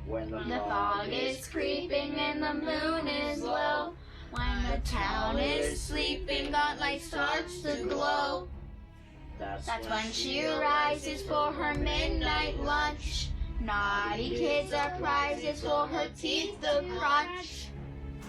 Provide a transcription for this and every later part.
When the fog is creeping and the moon is low, when the town is sleeping, got light starts to glow. That's when she rises for her midnight lunch. Naughty kids are prizes for her teeth to crunch.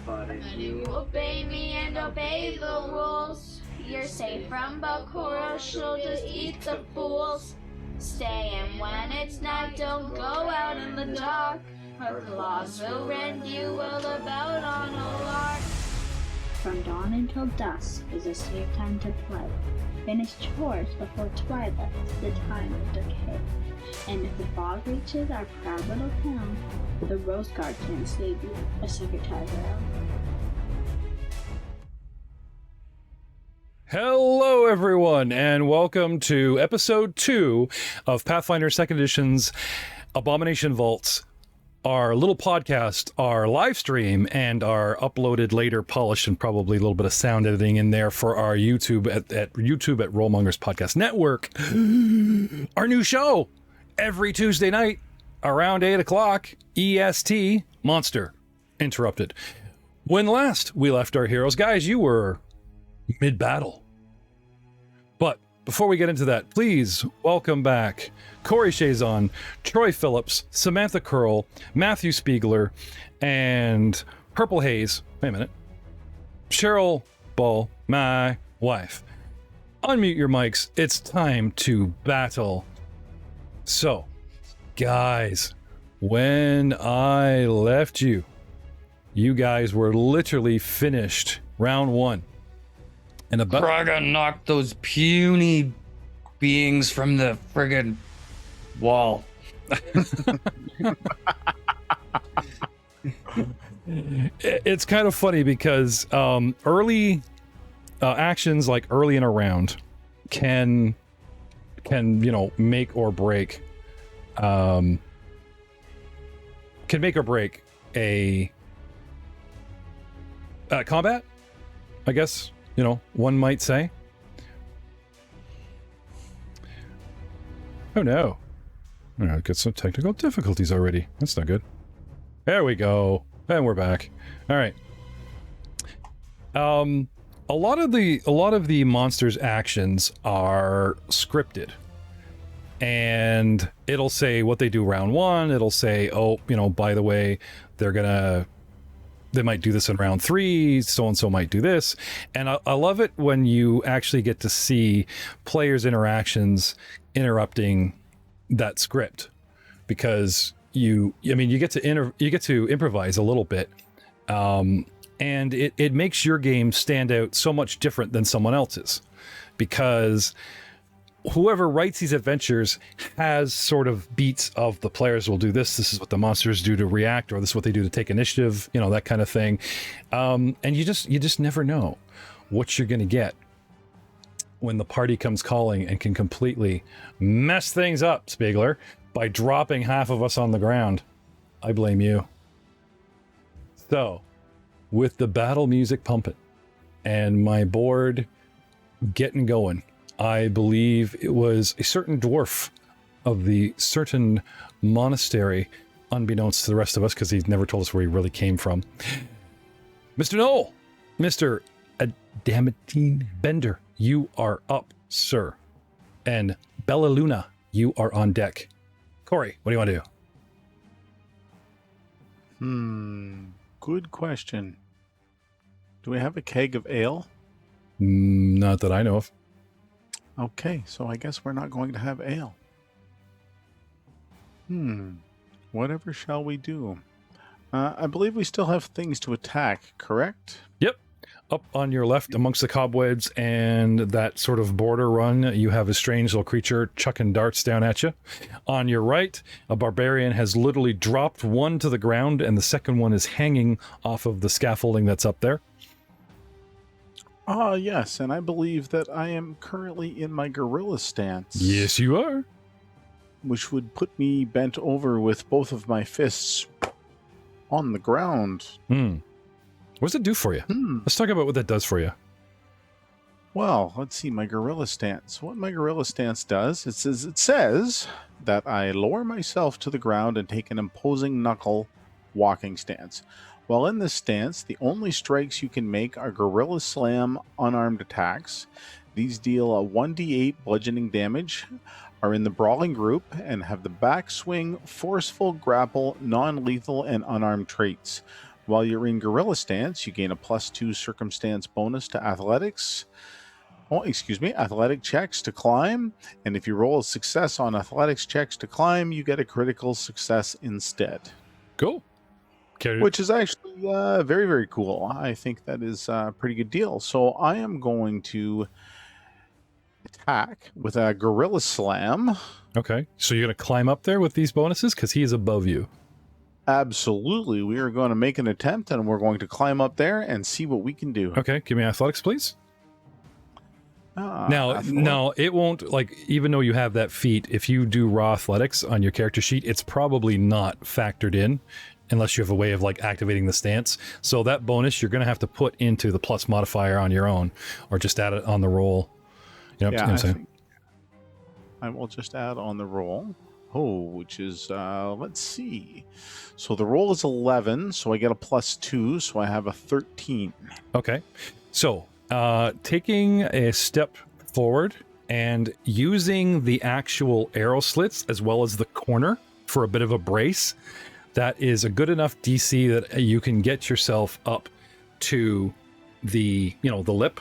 But if you obey me and obey the rules, you're safe from Bakura, she'll just eat the fools. Stay in when it's night, don't go out in the dark. Her claws will rend you well about on a lark. From dawn until dusk is a safe time to play. Finish chores before twilight, the time of decay. And if the fog reaches our proud little town, the Rose Guard can save you a second time around. Hello, everyone, and welcome to Episode 2 of Pathfinder 2nd Edition's Abomination Vaults, our little podcast, our live stream, and our uploaded later polished and probably a little bit of sound editing in there for our YouTube at YouTube at Rollmongers Podcast Network. Our new show every Tuesday night around 8 o'clock EST, Monster Interrupted. When last we left our heroes, guys, you were mid-battle. But before we get into that, please welcome back Corey Chiasson, Troy Phillips, Samantha Curl, Matthew Spiegler, and Purple Haze. Wait a minute. Cheryl Ball, my wife. Unmute your mics. It's time to battle. So, guys, when I left you, you guys were literally finished round 1. And about Braga knocked those puny beings from the friggin' wall. It's kind of funny because early actions, like early in a round, can make or break a combat, I guess. One might say. Oh no. I've got some technical difficulties already. That's not good. There we go. And we're back. All right. A lot of the monsters' actions are scripted. And it'll say what they do round 1. It'll say, oh, by the way, they might do this in round 3, so-and-so might do this. And I love it when you actually get to see players' interactions interrupting that script, because you get to improvise a little bit, and it makes your game stand out so much different than someone else's, because whoever writes these adventures has sort of beats of the players will do this is what the monsters do to react, or this is what they do to take initiative, that kind of thing. And you just never know what you're going to get when the party comes calling and can completely mess things up, Spiegler, by dropping half of us on the ground. I blame you. So, with the battle music pumping and my board getting going, I believe it was a certain dwarf of the certain monastery, unbeknownst to the rest of us, because he's never told us where he really came from. Mr. Noel, Mr. Adamatine Bender, you are up, sir. And Bella Luna, you are on deck. Corey, what do you want to do? Good question. Do we have a keg of ale? Not that I know of. Okay, so I guess we're not going to have ale. Whatever shall we do? I believe we still have things to attack, correct? Yep. Up on your left, amongst the cobwebs and that sort of border run, you have a strange little creature chucking darts down at you. On your right, a barbarian has literally dropped one to the ground, and the second one is hanging off of the scaffolding that's up there. Ah, yes, and I believe that I am currently in my gorilla stance. Yes, you are. Which would put me bent over with both of my fists on the ground. What does it do for you? Let's talk about what that does for you. Well, let's see, my gorilla stance. What my gorilla stance does, it says that I lower myself to the ground and take an imposing knuckle walking stance. While in this stance, the only strikes you can make are Gorilla Slam unarmed attacks. These deal a 1d8 bludgeoning damage, are in the brawling group, and have the backswing, forceful, grapple, non-lethal, and unarmed traits. While you're in Gorilla Stance, you gain a +2 circumstance bonus to athletics. Athletic checks to climb, and if you roll a success on athletics checks to climb, you get a critical success instead. Cool. Which is actually very, very cool. I think that is a pretty good deal. So I am going to attack with a Gorilla Slam. Okay, so you're going to climb up there with these bonuses because he is above you. Absolutely. We are going to make an attempt, and we're going to climb up there and see what we can do. Okay, give me athletics, please. Now, it won't, like, even though you have that feat, if you do raw athletics on your character sheet, it's probably not factored in unless you have a way of, like, activating the stance. So that bonus, you're going to have to put into the plus modifier on your own, or just add it on the roll. You know what I'm saying? I will just add on the roll. Oh, which is, let's see. So the roll is 11, so I get a +2, so I have a 13. Okay. So, taking a step forward and using the actual arrow slits as well as the corner for a bit of a brace, that is a good enough DC that you can get yourself up to the, the lip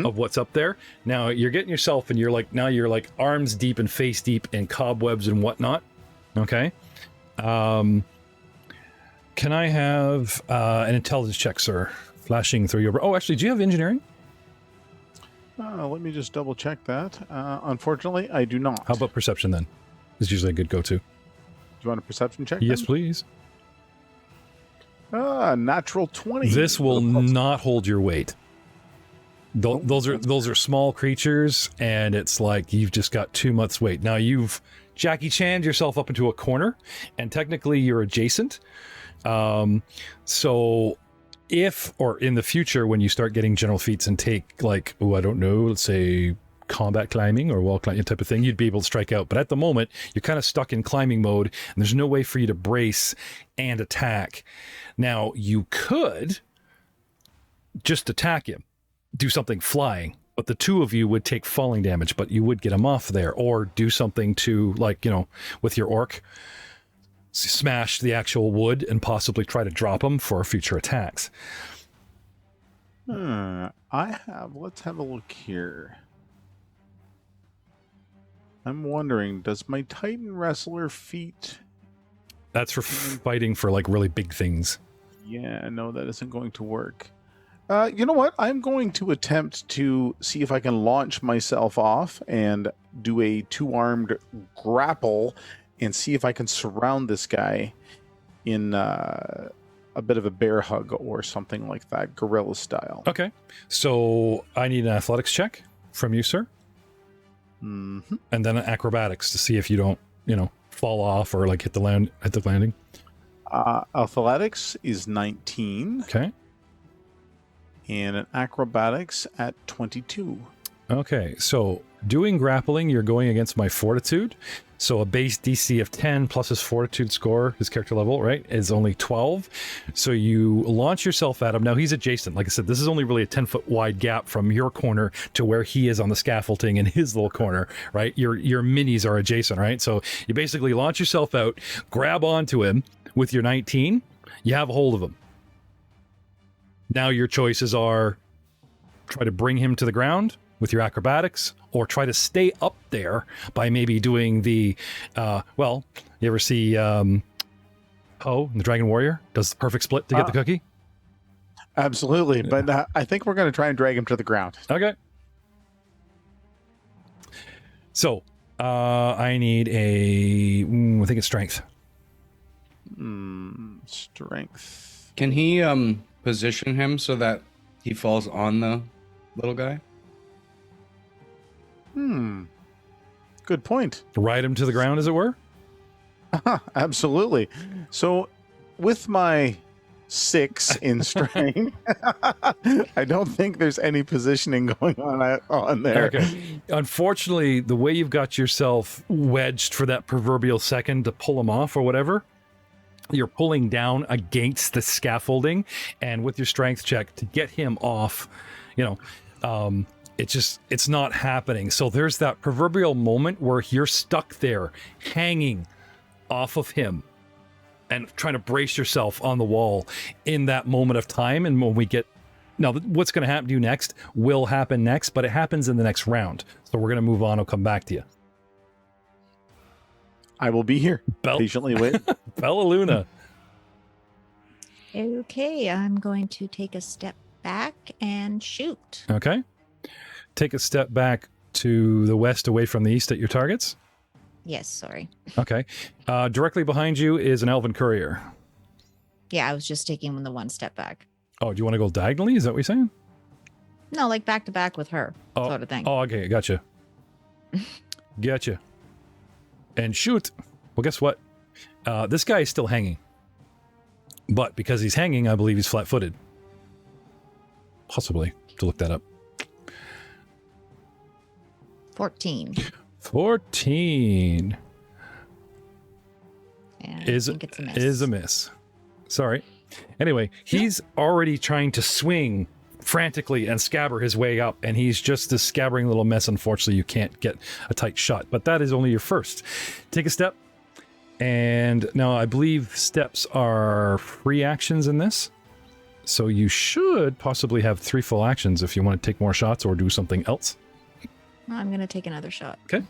of what's up there. Now you're getting yourself, and you're like arms deep and face deep in cobwebs and whatnot. Okay. Can I have an intelligence check, sir? Flashing through your... Oh, actually, do you have engineering? Let me just double check that. Unfortunately, I do not. How about perception then? It's usually a good go-to. Do you want a perception check? Yes, then? please. Natural 20. This will not hold your weight. Those are small creatures, and it's like you've just got too much weight. Now you've Jackie Chan'd yourself up into a corner, and technically you're adjacent. So if, or in the future, when you start getting general feats and take, like, I don't know, let's say combat climbing or wall climbing type of thing, you'd be able to strike out. But at the moment, you're kind of stuck in climbing mode, and there's no way for you to brace and attack. Now, you could just attack him, do something flying, but the two of you would take falling damage, but you would get him off there, or do something to, like, with your orc, smash the actual wood and possibly try to drop him for future attacks. Let's have a look here. I'm wondering, does my Titan Wrestler feat... That's for fighting for, like, really big things. Yeah, no, that isn't going to work. You know what? I'm going to attempt to see if I can launch myself off and do a 2-armed grapple and see if I can surround this guy in a bit of a bear hug or something like that, gorilla style. Okay. So I need an athletics check from you, sir. Mm-hmm. And then an acrobatics to see if you don't, fall off or, like, hit the landing. Athletics is 19. Okay. And an acrobatics at 22. Okay, so doing grappling, you're going against my fortitude. So a base DC of 10 plus his fortitude score, his character level, right, is only 12. So you launch yourself at him. Now he's adjacent. Like I said, this is only really a 10-foot wide gap from your corner to where he is on the scaffolding in his little corner, right? Your minis are adjacent, right? So you basically launch yourself out, grab onto him with your 19. You have a hold of him. Now your choices are try to bring him to the ground with your acrobatics, or try to stay up there by maybe doing the, you ever see Poe, the Dragon Warrior, does the perfect split to get the cookie? Absolutely, but I think we're going to try and drag him to the ground. Okay. So, I need I think it's strength. Strength. Can he position him so that he falls on the little guy? Good point. Ride him to the ground, as it were? Absolutely. So with my 6 in strength. I don't think there's any positioning going on there. Okay. Unfortunately, the way you've got yourself wedged for that proverbial second to pull him off or whatever, you're pulling down against the scaffolding, and with your strength check to get him off, it's not happening. So there's that proverbial moment where you're stuck there hanging off of him and trying to brace yourself on the wall in that moment of time. And when we get now, what's going to happen to you next will happen next, but it happens in the next round. So we're going to move on. I'll come back to you. I will be here. Patiently wait. Bella Luna. Okay, I'm going to take a step back and shoot. Okay. Take a step back to the west away from the east at your targets. Yes, sorry. Okay. Directly behind you is an elven courier. Yeah, I was just taking the one step back. Oh, do you want to go diagonally? Is that what you're saying? No, like back to back with her, Oh, sort of thing. Oh, okay. Gotcha. Gotcha. And shoot. Well, guess what? This guy is still hanging. But because he's hanging, I believe he's flat-footed. Possibly. To look that up. 14. 14. And I Is think it's a miss. Is a miss. Sorry. Anyway, he's already trying to swing frantically and scabber his way up, and he's just this scabbering little mess. Unfortunately, you can't get a tight shot, but that is only your first. Take a step. And now I believe steps are free actions in this. So you should possibly have 3 full actions if you want to take more shots or do something else. I'm going to take another shot. Okay.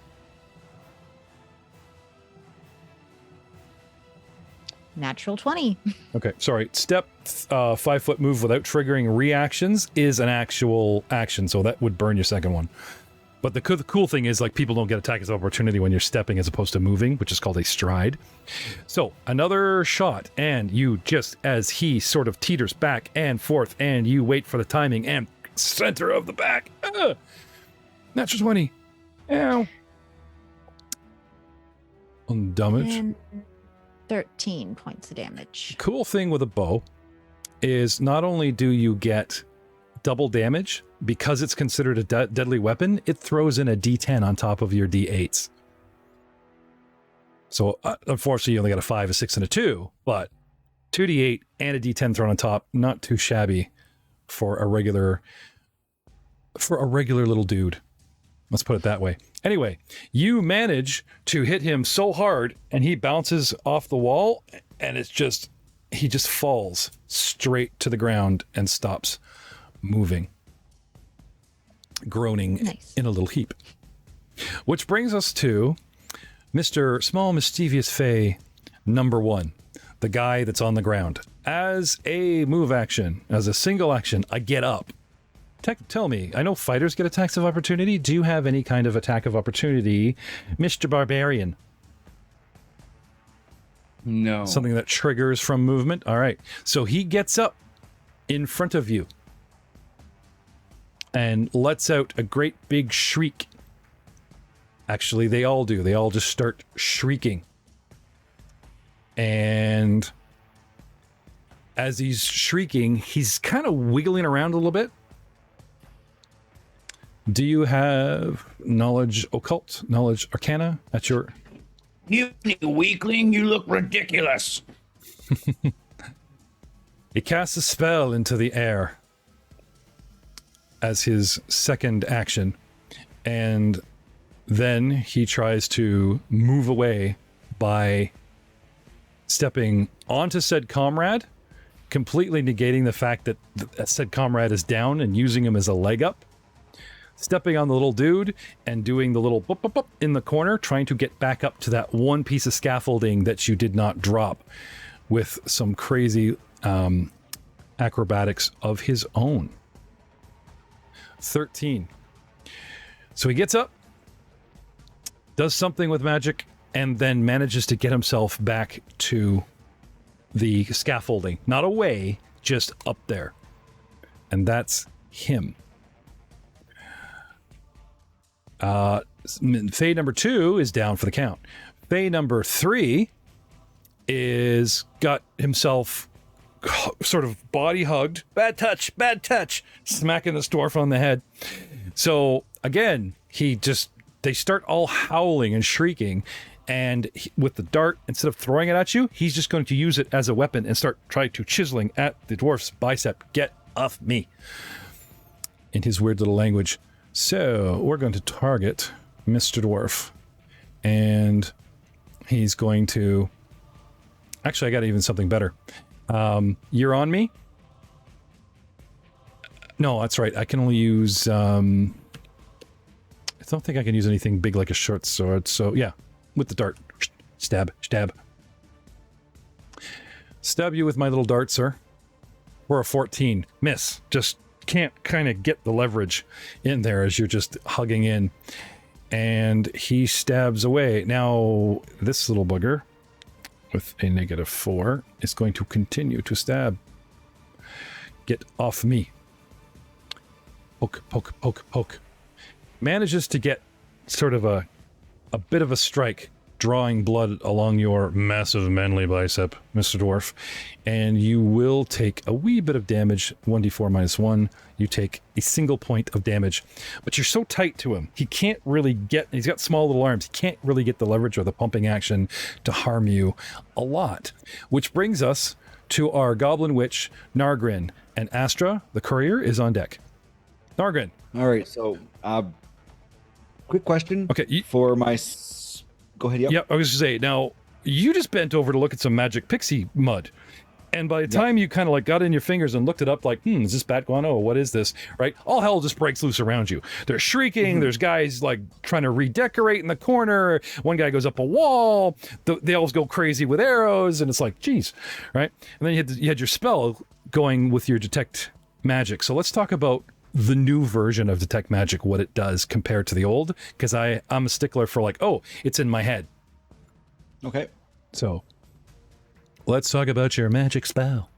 Natural 20. Okay, sorry. Step 5-foot move without triggering reactions is an actual action, so that would burn your second one. But the cool thing is, like, people don't get attacks of opportunity when you're stepping as opposed to moving, which is called a stride. So, another shot, and you just, as he sort of teeters back and forth, and you wait for the timing, and center of the back. Natural 20. Ow. On damage. And 13 points of damage. Cool thing with a bow is not only do you get double damage, because it's considered a deadly weapon, it throws in a d10 on top of your d8s. So unfortunately you only got a 5, a 6, and a 2, but 2d8 and a d10 thrown on top, not too shabby for a regular little dude. Let's put it that way. Anyway, you manage to hit him so hard and he bounces off the wall, and he just falls straight to the ground and stops moving, groaning in a little heap. Which brings us to Mr. Small Mischievous Fey number 1, the guy that's on the ground. As a move action, as a single action, I get up. Tell me, I know fighters get attacks of opportunity. Do you have any kind of attack of opportunity, Mr. Barbarian? No. Something that triggers from movement? All right. So he gets up in front of you and lets out a great big shriek. Actually, they all do. They all just start shrieking. And as he's shrieking, he's kind of wiggling around a little bit. Do you have knowledge occult, knowledge arcana at your... You weakling, you look ridiculous. He casts a spell into the air as his second action, and then he tries to move away by stepping onto said comrade, completely negating the fact that said comrade is down and using him as a leg up, stepping on the little dude and doing the little boop, boop, boop in the corner, trying to get back up to that one piece of scaffolding that you did not drop with some crazy acrobatics of his own. 13. So he gets up, does something with magic, and then manages to get himself back to the scaffolding. Not away, just up there. And that's him. Fae number 2 is down for the count. Fae number 3 is got himself sort of body hugged. Bad touch, smacking this dwarf on the head. So again, they start all howling and shrieking. And with the dart, instead of throwing it at you, he's just going to use it as a weapon and start trying to chiseling at the dwarf's bicep. Get off me. In his weird little language. So we're going to target Mr. Dwarf. And he's going to... Actually, I got even something better. You're on me? No, that's right. I can only use... I don't think I can use anything big like a short sword. So, yeah. With the dart. Stab. Stab you with my little dart, sir. We're a 14. Miss. Just can't kind of get the leverage in there as you're just hugging in. And he stabs away. Now, this little bugger, with a -4, is going to continue to stab. Get off me. Poke. Manages to get sort of a bit of a strike, drawing blood along your massive manly bicep, Mr. Dwarf, and you will take a wee bit of damage, 1d4 -1. You take a single point of damage, but you're so tight to him, he can't really get, he's got small little arms, he can't really get the leverage or the pumping action to harm you a lot. Which brings us to our Goblin Witch, Nargrin, and Astra, the courier, is on deck. Nargrin. All right, so quick question. Okay, for my... Go ahead, Yep, I was going to say, now, you just bent over to look at some magic pixie mud. And by the time you kind of like got in your fingers and looked it up like, is this bat guano? What is this? Right? All hell just breaks loose around you. They're shrieking. There's guys like trying to redecorate in the corner. One guy goes up a wall. They all go crazy with arrows. And it's like, geez. Right? And then you had your spell going with your detect magic. So let's talk about the new version of detect magic, what it does compared to the old. Because I'm a stickler for like, it's in my head. Okay. So... let's talk about your magic spell.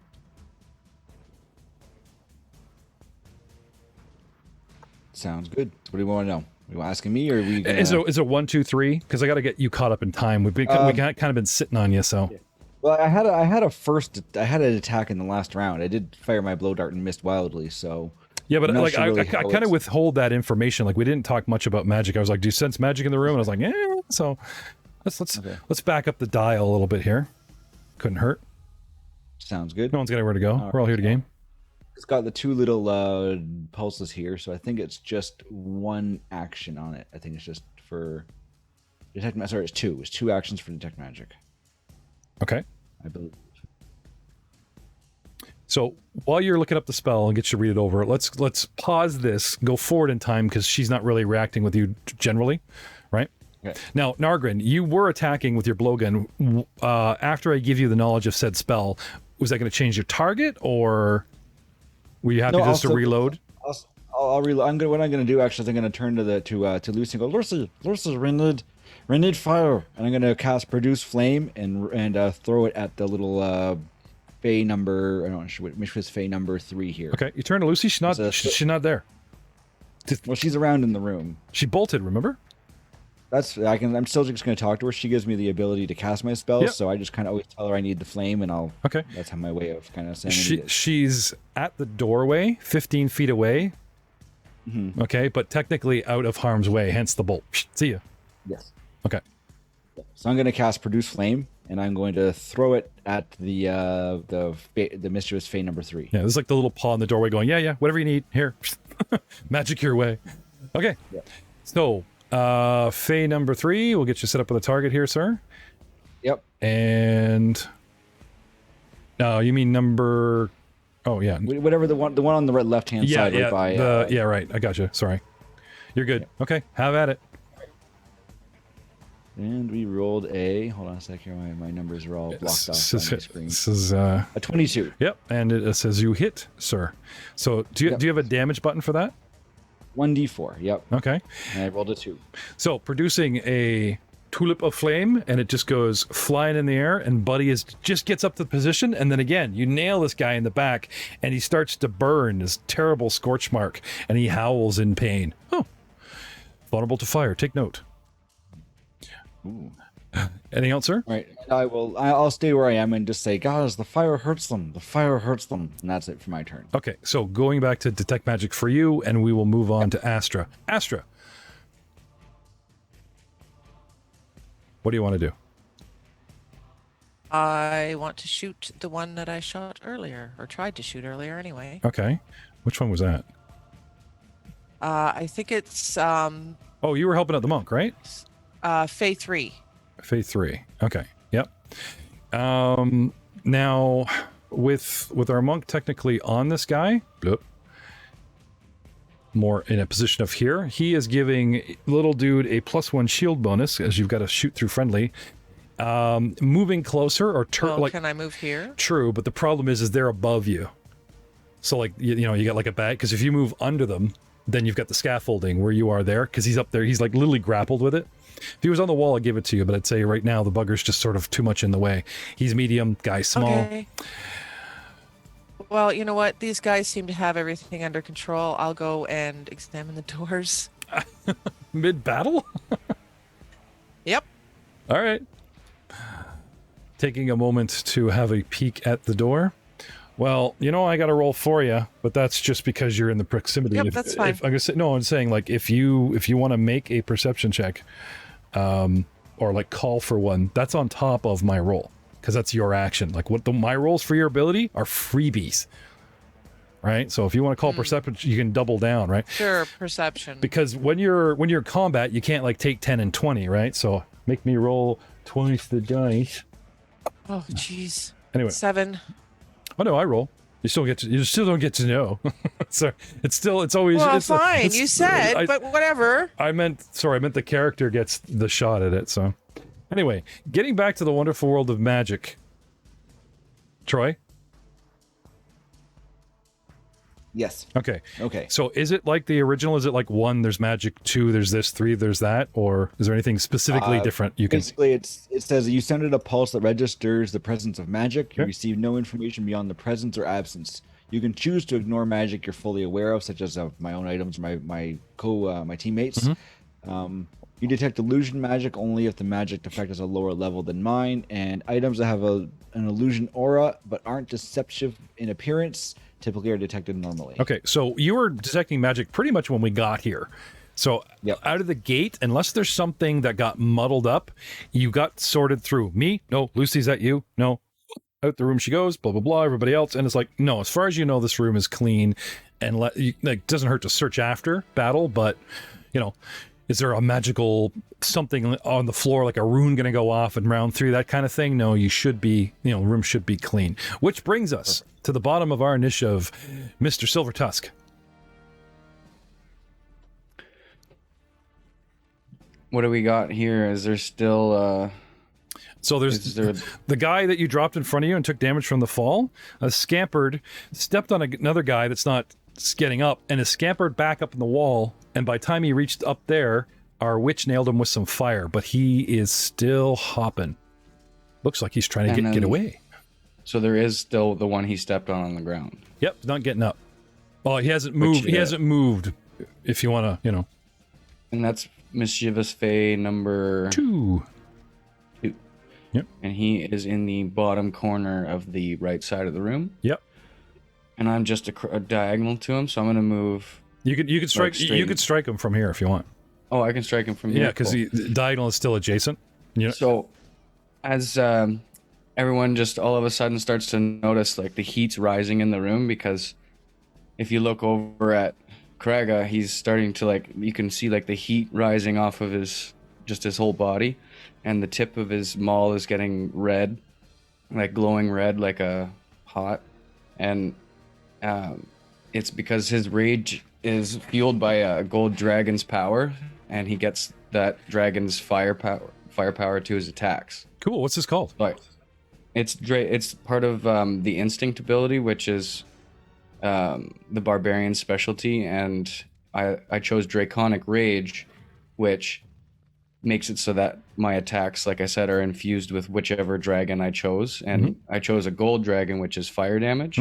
Sounds good. What do you want to know? Are you asking me, or are we gonna... Is it 1, 2, 3? Because I got to get you caught up in time. We kind of been sitting on you, so. Yeah. Well, I had an attack in the last round. I did fire my blow dart and missed wildly, so. Yeah, but like I kind of withhold that information. Like we didn't talk much about magic. I was like, "Do you sense magic in the room?" And I was like, "Yeah." So let's back up the dial a little bit here. Couldn't hurt. Sounds good. No one's got anywhere to go. We're all here to game. It's got the two little pulses here, so I think it's just one action on it. I think it's just for detect magic. Sorry, it's two. It's 2 actions for detect magic. Okay. I believe. So while you're looking up the spell and get you to read it over, let's pause this, go forward in time because she's not really reacting with you generally, right? Okay. Now, Nargrin, you were attacking with your blowgun. After I give you the knowledge of said spell, was that going to change your target, or were you happy just to reload? I'll reload. What I'm going to do actually is I'm going to turn to Lucy and go, Lucy, renewed fire, and I'm going to cast Produce Flame and throw it at the little Fey number. I don't know which was Fey number 3 here. Okay, you turn to Lucy. She's not there. Well, she's around in the room. She bolted. Remember? I'm still just going to talk to her. She gives me the ability to cast my spells, so I just kind of always tell her I need the flame, and I'll. Okay. That's how my way of kind of saying it. She's at the doorway, 15 feet away. Mm-hmm. Okay, but technically out of harm's way. Hence the bolt. See ya. Yes. Okay. So I'm going to cast Produce Flame, and I'm going to throw it at the mischievous Fey number 3. Yeah, there's like the little paw in the doorway going, yeah, whatever you need here, magic your way. Okay. Yeah. So. Fey number 3, we'll get you set up with a target here, sir. Yep. And you mean number? Oh yeah. Whatever the one on the left hand side. Yeah, right by, yeah, right. I got you. Sorry. You're good. Yeah. Okay, have at it. And we rolled a. Hold on a sec here. My numbers are all blocked off on my screen. This is a 22. Yep, and it says you hit, sir. So do you have a damage button for that? 1d4, yep. Okay. And I rolled a 2. So producing a tulip of flame, and it just goes flying in the air, and Buddy just gets up to the position, and then again, you nail this guy in the back, and he starts to burn, this terrible scorch mark, and he howls in pain. Oh. Vulnerable to fire, take note. Ooh. Anything else, sir? All right, I'll stay where I am and just say, guys, the fire hurts them. The fire hurts them, and that's it for my turn. Okay, so going back to detect magic for you, and we will move on to Astra. Astra, what do you want to do? I want to shoot the one that I shot earlier, or tried to shoot earlier anyway. Okay, which one was that? I think it's Oh, you were helping out the monk, right? Fae 3. Fae 3. Okay. Yep. Now, with our monk technically on this guy, bloop, more in a position of here, he is giving little dude a +1 shield bonus, as you've got to shoot through friendly. Moving closer or Well, can I move here? True, but the problem is they're above you. So like you know, you got like a bag, because if you move under them, then you've got the scaffolding where you are there, because he's up there. He's like literally grappled with it. If he was on the wall, I'd give it to you, but I'd say right now the bugger's just sort of too much in the way. He's medium, guy's small. Okay. Well, you know what? These guys seem to have everything under control. I'll go and examine the doors. Mid-battle? Yep. All right. Taking a moment to have a peek at the door. Well, you know, I got to roll for you, but that's just because you're in the proximity. Yep, that's fine. I'm gonna say, no, I'm saying like if you want to make a perception check, or like call for one, that's on top of my roll, because that's your action. Like my rolls for your ability are freebies, right? So if you want to call perception, you can double down, right? Sure, perception. Because when you're in combat, you can't like take 10 and 20, right? So make me roll twice the dice. Oh, jeez. Anyway. 7. Oh no, I roll. You still don't get to know. So it's always. Well, it's fine. You said, but whatever. I meant the character gets the shot at it. So, anyway, getting back to the wonderful world of magic. Troy. Yes. Okay. Okay. So is it like the original? Is it like 1, there's magic, 2, there's this, 3, there's that? Or is there anything specifically different you can... Basically, it says you sounded a pulse that registers the presence of magic. You Okay. receive no information beyond the presence or absence. You can choose to ignore magic you're fully aware of, such as my own items, my teammates. You detect illusion magic only if the magic effect is a lower level than mine, and items that have an illusion aura but aren't deceptive in appearance typically are detected normally. Okay, so you were detecting magic pretty much when we got here. So out of the gate, unless there's something that got muddled up, you got sorted through. Me? No. Lucy's at you? No. Out the room she goes, blah, blah, blah, everybody else. And it's like, no, as far as you know, this room is clean, and like doesn't hurt to search after battle, but, you know, is there a magical something on the floor, like a rune going to go off in round 3, that kind of thing? No, you should be, room should be clean. Which brings us to the bottom of our initiative, Mr. Silver Tusk. What do we got here? Is there still So there's the guy that you dropped in front of you and took damage from the fall, scampered, stepped on another guy that's not getting up, and is scampered back up in the wall, and by the time he reached up there, our witch nailed him with some fire, but he is still hopping. Looks like he's trying to get away. So there is still the one he stepped on the ground. Yep, not getting up. Well, he hasn't moved. He hasn't moved. If you want to, And that's Mischievous Fae number 2. Yep. And he is in the bottom corner of the right side of the room. Yep. And I'm just a diagonal to him, so I'm going to move. You could strike. You could strike him from here if you want. Oh, I can strike him from here. Yeah, because the diagonal is still adjacent. So, as everyone just all of a sudden starts to notice like the heat's rising in the room, because if you look over at Kraga, he's starting to you can see the heat rising off of his whole body, and the tip of his maul is getting red, glowing red, like a hot, and it's because his rage is fueled by a gold dragon's power, and he gets that dragon's firepower to his attacks. Cool. What's this called? But it's part of the instinct ability, which is the barbarian specialty, and I chose Draconic Rage, which makes it so that my attacks, like I said, are infused with whichever dragon I chose, and I chose a gold dragon, which is fire damage.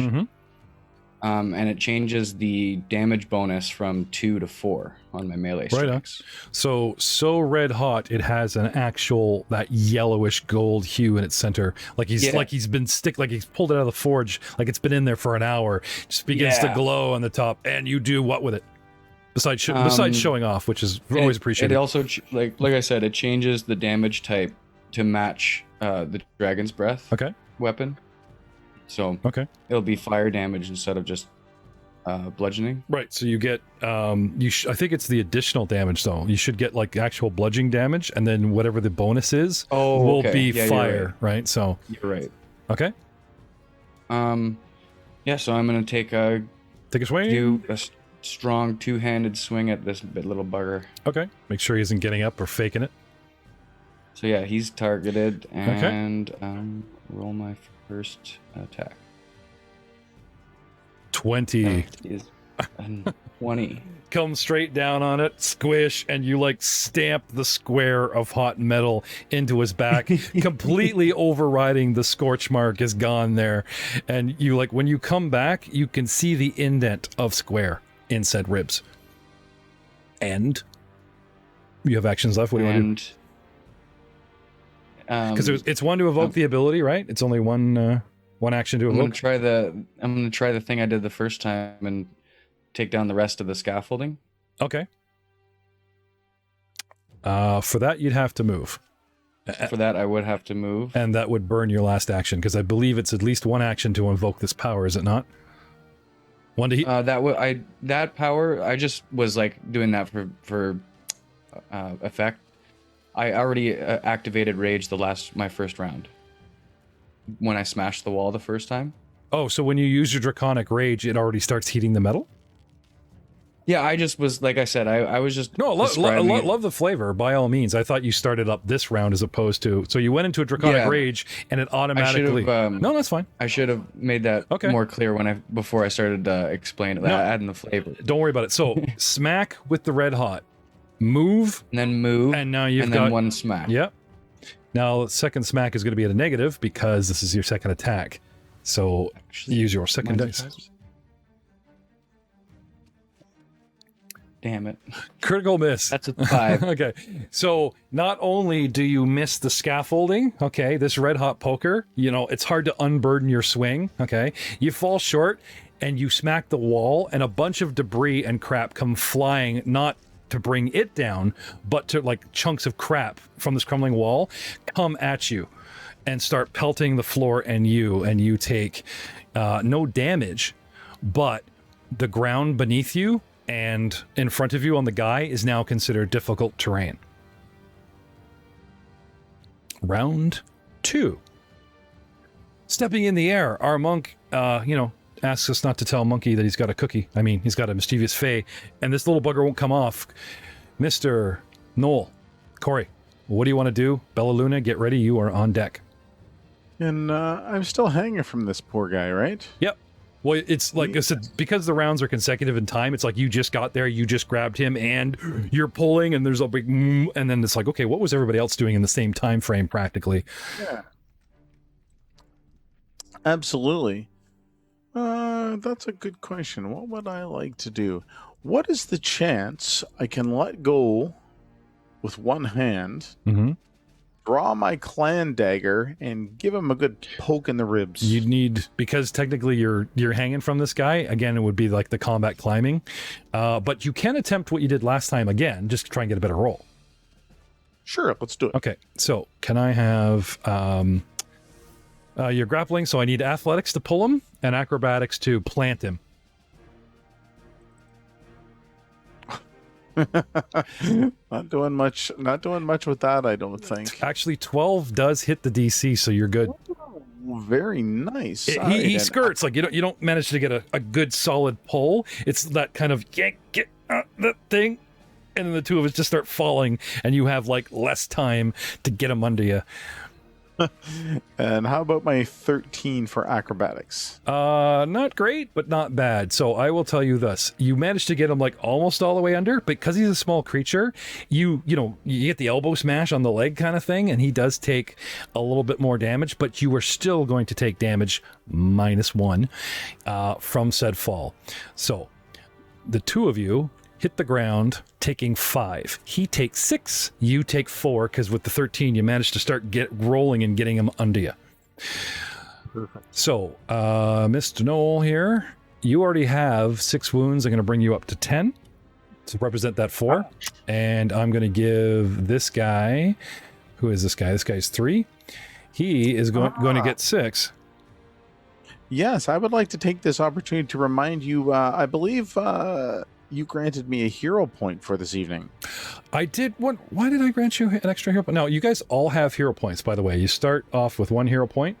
and it changes the damage bonus from 2 to 4 on my melee Right on. strikes. So red hot, it has an actual that yellowish gold hue in its center, like he's pulled it out of the forge, like it's been in there for an hour. Just begins to glow on the top, and you do what with it? Besides showing off, which is always appreciated. It also, like I said, it changes the damage type to match the dragon's breath weapon. So it'll be fire damage instead of just bludgeoning. Right. So you get I think it's the additional damage though. You should get like actual bludgeoning damage, and then whatever the bonus is will be fire. Right. So you're right. Okay. Yeah. So I'm gonna take a swing. Do a strong two-handed swing at this little bugger. Okay. Make sure he isn't getting up or faking it. So yeah, he's targeted, and roll my first attack. 20. Is 20. Come straight down on it, squish, and you like stamp the square of hot metal into his back, completely overriding the scorch mark is gone there. And you like when you come back, you can see the indent of square in said ribs. And you have actions left. What do you want to do? Because it's one to evoke the ability, right? It's only one action to evoke. I'm gonna try the thing I did the first time and take down the rest of the scaffolding. Okay. For that, you'd have to move. For that, I would have to move, and that would burn your last action because I believe it's at least one action to invoke this power. Is it not? One to heat. That power. I just was like doing that for effect. I already activated Rage my first round. When I smashed the wall the first time. Oh, so when you use your Draconic Rage, it already starts heating the metal? Yeah, I just was, like I said, I was just... No, love the flavor, by all means. I thought you started up this round as opposed to... So you went into a Draconic Rage, and it automatically... No, that's fine. I should have made that more clear before I started explaining, adding the flavor. Don't worry about it. So, smack with the red hot. Move. And then move. And now you've got... And then one smack. Yep. Now, second smack is going to be at a negative because this is your second attack. So, use your second dice. Damn it. Critical miss. That's a 5. Okay. So, not only do you miss the scaffolding, okay, this red hot poker, it's hard to unburden your swing, okay? You fall short and you smack the wall and a bunch of debris and crap come flying, not to bring it down, but to like chunks of crap from this crumbling wall come at you and start pelting the floor and you take no damage, but the ground beneath you and in front of you on the guy is now considered difficult terrain. Round 2. Stepping in the air, our monk, asks us not to tell Monkey that he's got a cookie. I mean, he's got a mischievous fae, and this little bugger won't come off. Mr. Noel, Corey, what do you want to do? Bella Luna, get ready. You are on deck. And I'm still hanging from this poor guy, right? Yep. Well, it's like I said, because the rounds are consecutive in time, it's like you just got there, you just grabbed him, and you're pulling, and there's a big, and then it's like, okay, what was everybody else doing in the same time frame, practically? Yeah. Absolutely. That's a good question. What would I like to do? What is the chance I can let go with one hand, draw my clan dagger, and give him a good poke in the ribs? You'd need, because technically you're hanging from this guy, again, it would be like the combat climbing. But you can attempt what you did last time again, just to try and get a better roll. Sure, let's do it. Okay, so can I have... you're grappling, so I need athletics to pull him and acrobatics to plant him. Not doing much with that, I don't think. Actually, 12 does hit the DC, so you're good. Oh, very nice. He skirts, like you don't manage to get a good solid pull. It's that kind of yank, get that thing, and then the two of us just start falling, and you have like less time to get him under you. And how about my 13 for acrobatics? Not great, but not bad. So I will tell you this. You managed to get him like almost all the way under, but because he's a small creature, you get the elbow smash on the leg kind of thing, and he does take a little bit more damage, but you are still going to take damage -1 from said fall. So the two of you hit the ground, taking 5. He takes 6, you take 4, because with the 13, you managed to start rolling and getting him under you. Perfect. So, Mr. Knoll here, you already have 6 wounds. I'm going to bring you up to 10 to represent that 4. And I'm going to give this guy, who is this guy? This guy's 3. He is going to get 6. Yes, I would like to take this opportunity to remind you, I believe you granted me a hero point for this evening. I did. Why did I grant you an extra hero point? No, you guys all have hero points, by the way. You start off with 1 hero point,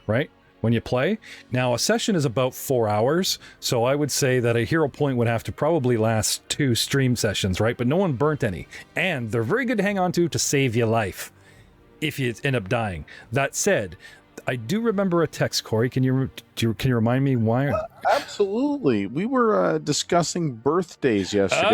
right? When you play. Now, a session is about 4 hours, so I would say that a hero point would have to probably last 2 stream sessions, right? But no one burnt any. And they're very good to hang on to save your life if you end up dying. That said, I do remember a text, Corey. Can you remind me why? Absolutely. We were discussing birthdays yesterday.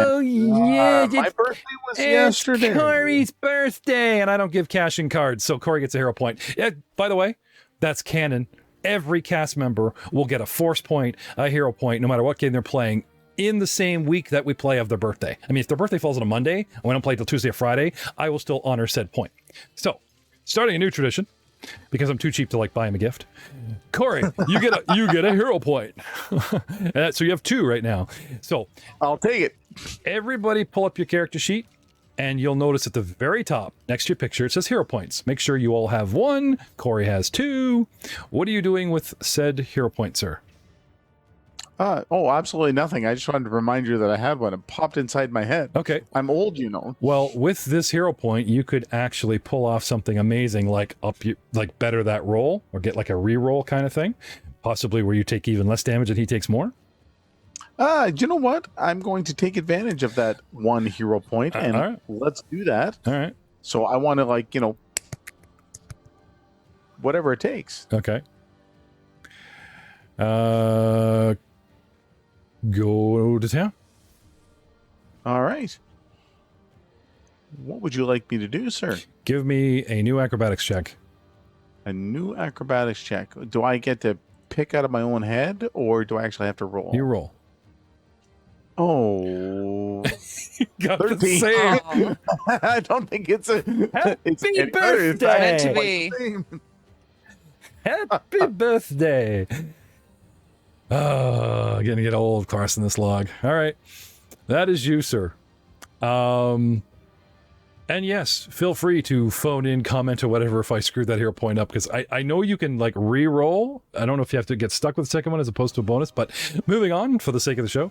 Oh, yeah. My birthday was yesterday. It's Corey's birthday, and I don't give cash in cards, so Corey gets a hero point. Yeah, by the way, that's canon. Every cast member will get a force point, a hero point, no matter what game they're playing, in the same week that we play of their birthday. I mean, if their birthday falls on a Monday, and we don't play till Tuesday or Friday, I will still honor said point. So, starting a new tradition, because I'm too cheap to like buy him a gift. Corey, you get a hero point. So you have 2 right now. So I'll take it. Everybody pull up your character sheet, and you'll notice at the very top, next to your picture, it says hero points. Make sure you all have 1. Corey has 2. What are you doing with said hero point, sir? Absolutely nothing. I just wanted to remind you that I had one. It popped inside my head. Okay. I'm old, you know. Well, with this hero point, you could actually pull off something amazing, like better that roll, or get like a re-roll kind of thing, possibly where you take even less damage and he takes more. You know what? I'm going to take advantage of that 1 hero point, and all right. Let's do that. All right. So I want to, whatever it takes. Okay. Go to town. All right. What would you like me to do, sir? Give me a new acrobatics check. A new acrobatics check. Do I get to pick out of my own head, or do I actually have to roll? You roll. Oh. Got 13. the same. I don't think it's a... Happy birthday! Meant to be. Happy birthday! Oh, getting to get old, Carson, this log. All right. That is you, sir. And yes, feel free to phone in, comment, or whatever if I screwed that hero point up, because I know you can like re-roll. I don't know if you have to get stuck with the second one as opposed to a bonus, but moving on for the sake of the show.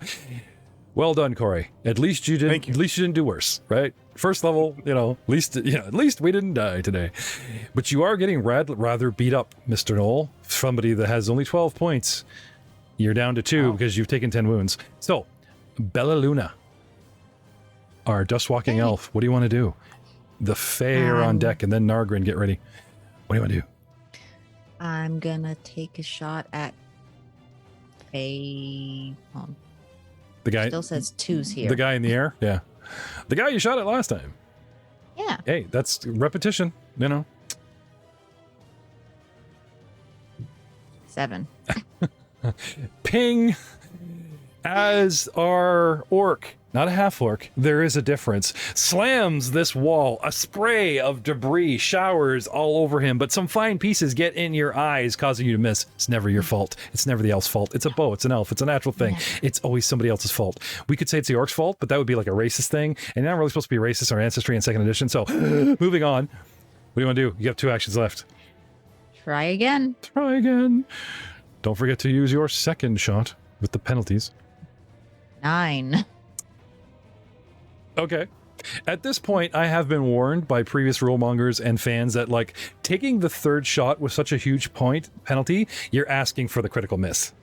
Well done, Corey. At least you didn't. At least you didn't do worse, right? First level, at least we didn't die today. But you are getting rather beat up, Mr. Knoll. Somebody that has only 12 points. You're down to 2 because you've taken 10 wounds. So, Bella Luna, our dust-walking elf, what do you want to do? The Fae are on deck, and then Nargrin, get ready. What do you want to do? I'm gonna take a shot at The guy still says 2s here. The guy in the air? Yeah. The guy you shot at last time. Yeah. Hey, that's repetition, 7. Ping! As our orc, not a half-orc, there is a difference, slams this wall. A spray of debris showers all over him, but some fine pieces get in your eyes, causing you to miss. It's never your fault. It's never the elf's fault. It's a bow. It's an elf. It's a natural thing. Yeah. It's always somebody else's fault. We could say it's the orc's fault, but that would be like a racist thing, and you're not really supposed to be racist or ancestry in 2nd edition, so moving on. What do you want to do? You have 2 actions left. Try again. Try again. Don't forget to use your second shot with the penalties. 9. Okay. At this point, I have been warned by previous rulemongers and fans that, like, taking the 3rd shot with such a huge penalty, you're asking for the critical miss,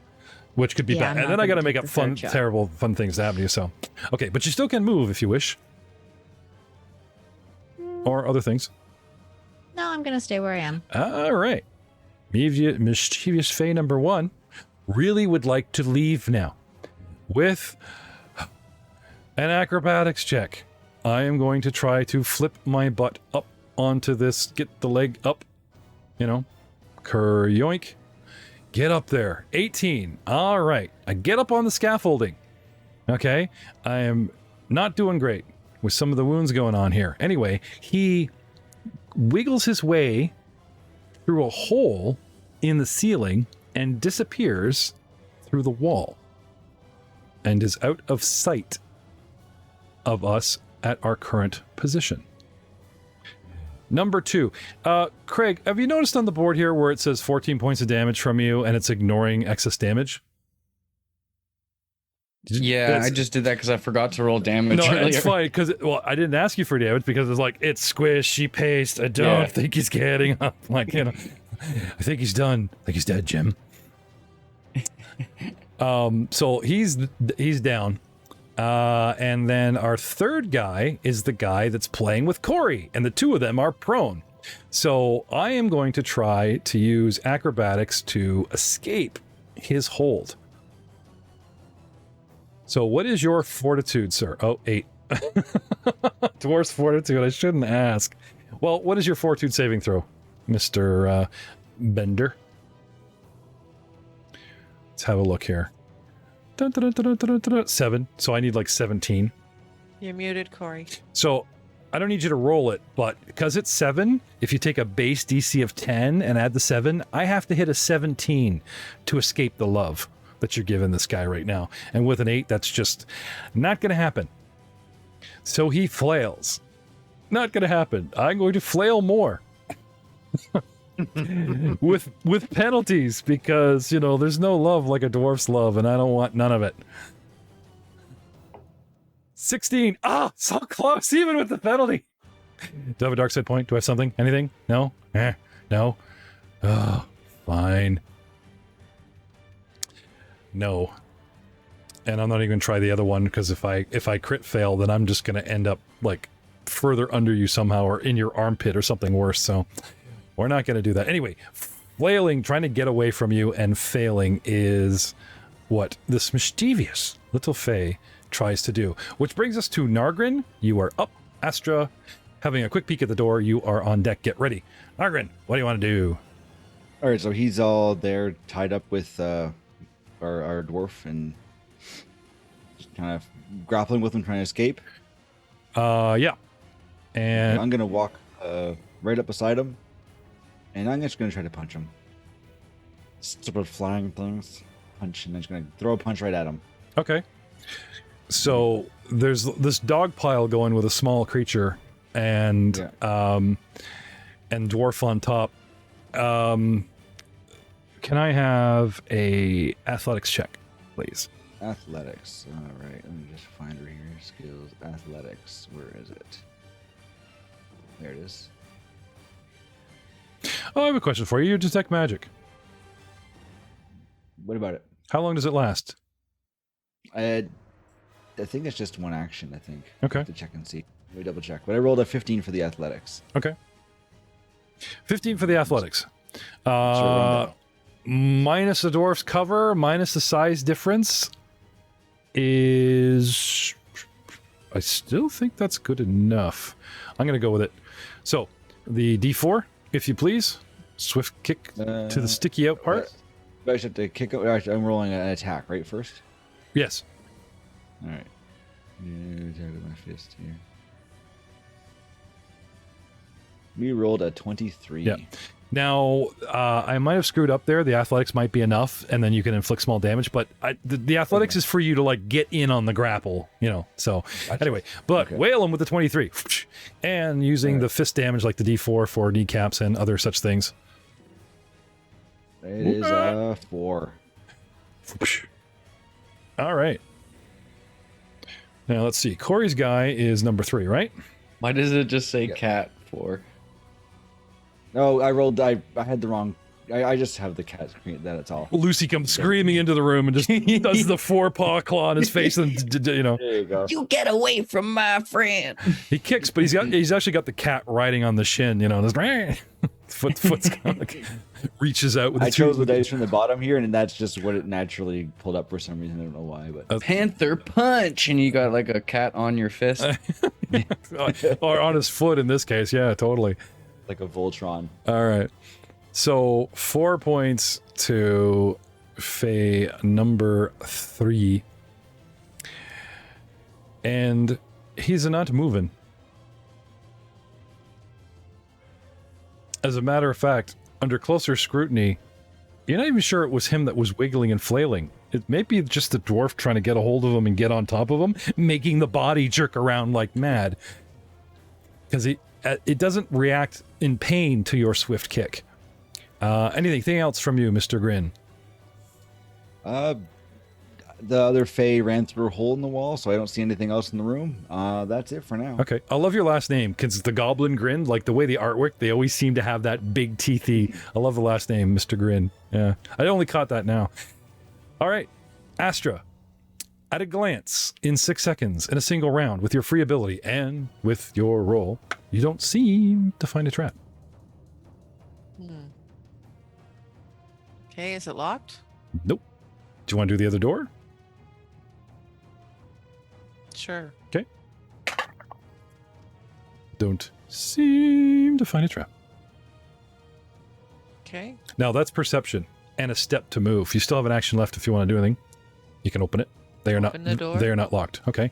which could be bad. And then I got to make up terrible things to happen to you. So, okay, but you still can move if you wish, or other things. No, I'm gonna stay where I am. All right. Mischievous Fae number 1 really would like to leave now. With an acrobatics check, I am going to try to flip my butt up onto this, get the leg up, yoink. Get up there. 18. All right. I get up on the scaffolding. Okay. I am not doing great with some of the wounds going on here. Anyway, he wiggles his way through a hole in the ceiling and disappears through the wall and is out of sight of us at our current position. Number 2. Craig, have you noticed on the board here where it says 14 points of damage from you and it's ignoring excess damage? Yeah, I just did that because I forgot to roll damage No, earlier. it's fine, because, I didn't ask you for damage because it's like, it's squishy paste. I don't think he's getting up. Like, I think he's done. I think he's dead, Jim. So he's down. And then our third guy is the guy that's playing with Corey, and the two of them are prone. So I am going to try to use acrobatics to escape his hold. So what is your fortitude, sir? Oh, 8. Dwarf's fortitude, I shouldn't ask. Well, what is your fortitude saving throw, Mr. Bender? Let's have a look here. 7, so I need like 17. You're muted, Corey. So I don't need you to roll it, but because it's 7, if you take a base DC of 10 and add the 7, I have to hit a 17 to escape the love that you're giving this guy right now. And with an 8, that's just not going to happen. So he flails. Not going to happen. I'm going to flail more. with penalties, because there's no love like a dwarf's love, and I don't want none of it. 16. So close, even with the penalty. Do I have a dark side point? Do I have something? Anything? No? No? Fine. No. And I'm not even gonna try the other one, because if I crit fail, then I'm just gonna end up like further under you somehow, or in your armpit or something worse. So we're not gonna do that. Anyway, flailing, trying to get away from you and failing is what this mischievous little Fae tries to do. Which brings us to Nargrin. You are up. Astra, having a quick peek at the door. You are on deck. Get ready. Nargrin, what do you want to do? All right, so he's all there tied up with our dwarf and just kind of grappling with him, trying to escape. Yeah. And I'm going to walk right up beside him, and I'm just going to try to punch him. Stupid flying things. Punch, and I'm just going to throw a punch right at him. Okay. So there's this dog pile going with a small creature and dwarf on top. Can I have a athletics check, please? Athletics. All right. Let me just find her here. Skills. Athletics. Where is it? There it is. Oh, I have a question for you. You detect magic. What about it? How long does it last? I think it's just one action, I think. Okay. I have to check and see. Let me double check. But I rolled a 15 for the athletics. Okay. 15 for the athletics. So Minus the dwarf's cover, minus the size difference is... I still think that's good enough. I'm going to go with it. So, the D4, if you please. Swift kick to the sticky out part. I should have to kick out. I'm rolling an attack, right, first? Yes. All right. Attack with my fist here. We rolled a 23. Yeah. Now, I might have screwed up there. The athletics might be enough, and then you can inflict small damage. But the athletics is for you to like get in on the grapple, So anyway, but whale him with the 23, and using the fist damage like the D4 for kneecaps and other such things. It is a 4. All right. Now let's see. Corey's guy is number 3, right? Why does it just say cat for? No, I rolled. I had the wrong I just have the cat scream. That's all. Lucy comes screaming into the room and just does the 4-paw claw on his face, and you know. There you go. You get away from my friend. He kicks, but he's actually got the cat riding on the shin, you know, and his foot's kind of like reaches out with I chose the dice from the bottom here, and that's just what it naturally pulled up for some reason. I don't know why, but Panther punch, and you got like a cat on your fist. or on his foot in this case. Yeah, totally. like a Voltron. All right. So 4 points to Faye number 3. And he's not moving. As a matter of fact, under closer scrutiny, you're not even sure it was him that was wiggling and flailing. It may be just the dwarf trying to get a hold of him and get on top of him, making the body jerk around like mad. Because it doesn't react in pain to your swift kick. Anything else from you, Mr. Grin? The other Fae ran through a hole in the wall, so I don't see anything else in the room. That's it for now. Okay. I love your last name, because the Goblin Grin, like the way the artwork, they always seem to have that big teethy. I love the last name, Mr. Grin. Yeah. I only caught that now. All right. Astra. At a glance, in 6 seconds, in a single round, with your free ability and with your roll, you don't seem to find a trap. Okay, is it locked? Nope. Do you want to do the other door? Sure. Okay. Don't seem to find a trap. Okay. Now that's perception and a step to move. You still have an action left if you want to do anything. You can open it. They are Open the door. They are not locked. Okay.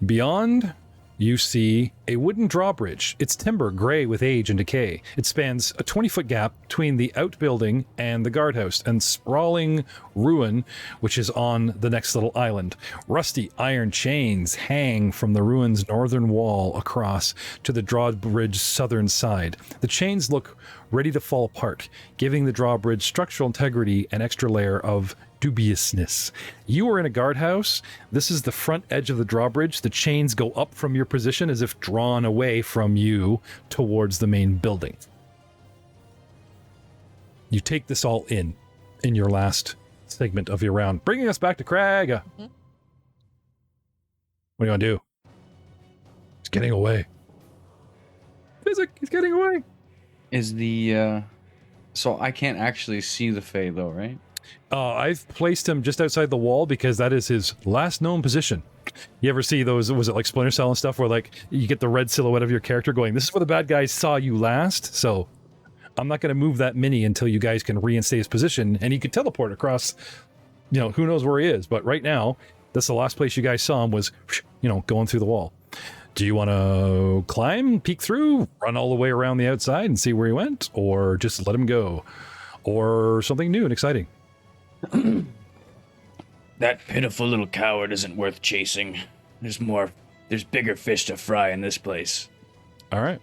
Beyond, you see a wooden drawbridge. It's timber, gray with age and decay. It spans a 20-foot gap between the outbuilding and the guardhouse and sprawling ruin, which is on the next little island. Rusty iron chains hang from the ruin's northern wall across to the drawbridge's southern side. The chains look ready to fall apart, giving the drawbridge structural integrity and extra layer of dubiousness. You are in a guardhouse. This is the front edge of the drawbridge. The chains go up from your position as if drawn away from you towards the main building. You take this all in your last segment of your round, bringing us back to Craig. Mm-hmm. What do you want to do? He's getting away. Physic, he's getting away. Is the so I can't actually see the Fae though, right? I've placed him just outside the wall because that is his last known position. You ever see those, was it like Splinter Cell and stuff, where like you get the red silhouette of your character going, this is where the bad guys saw you last, so I'm not going to move that mini until you guys can reinstate his position, and he could teleport across, you know, who knows where he is, but right now, that's the last place you guys saw him was, you know, going through the wall. Do you want to climb, peek through, run all the way around the outside and see where he went, or just let him go, or something new and exciting? That pitiful little coward isn't worth chasing. There's bigger fish to fry in this place. All right.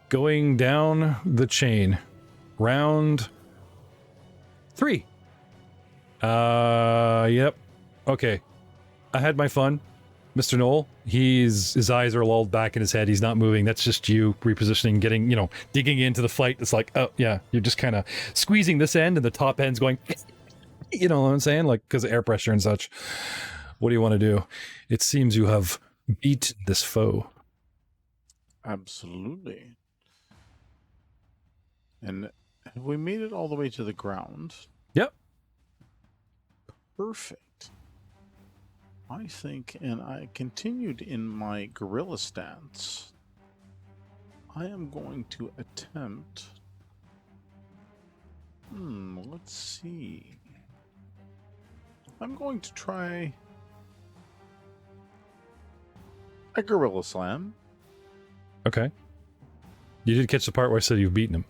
Going down the chain. Round 3. Yep. Okay. I had my fun. Mr. Knoll, his eyes are lulled back in his head. He's not moving. That's just you repositioning, getting, you know, digging into the fight. It's like, oh, yeah, you're just kind of squeezing this end and the top end's going, you know what I'm saying? Like, because of air pressure and such. What do you want to do? It seems you have beat this foe. Absolutely. And have we made it all the way to the ground? Yep. Perfect. I think, and I continued in my gorilla stance, I am going to attempt... let's see. I'm going to try a gorilla slam. Okay. You did catch the part where I said you've beaten him.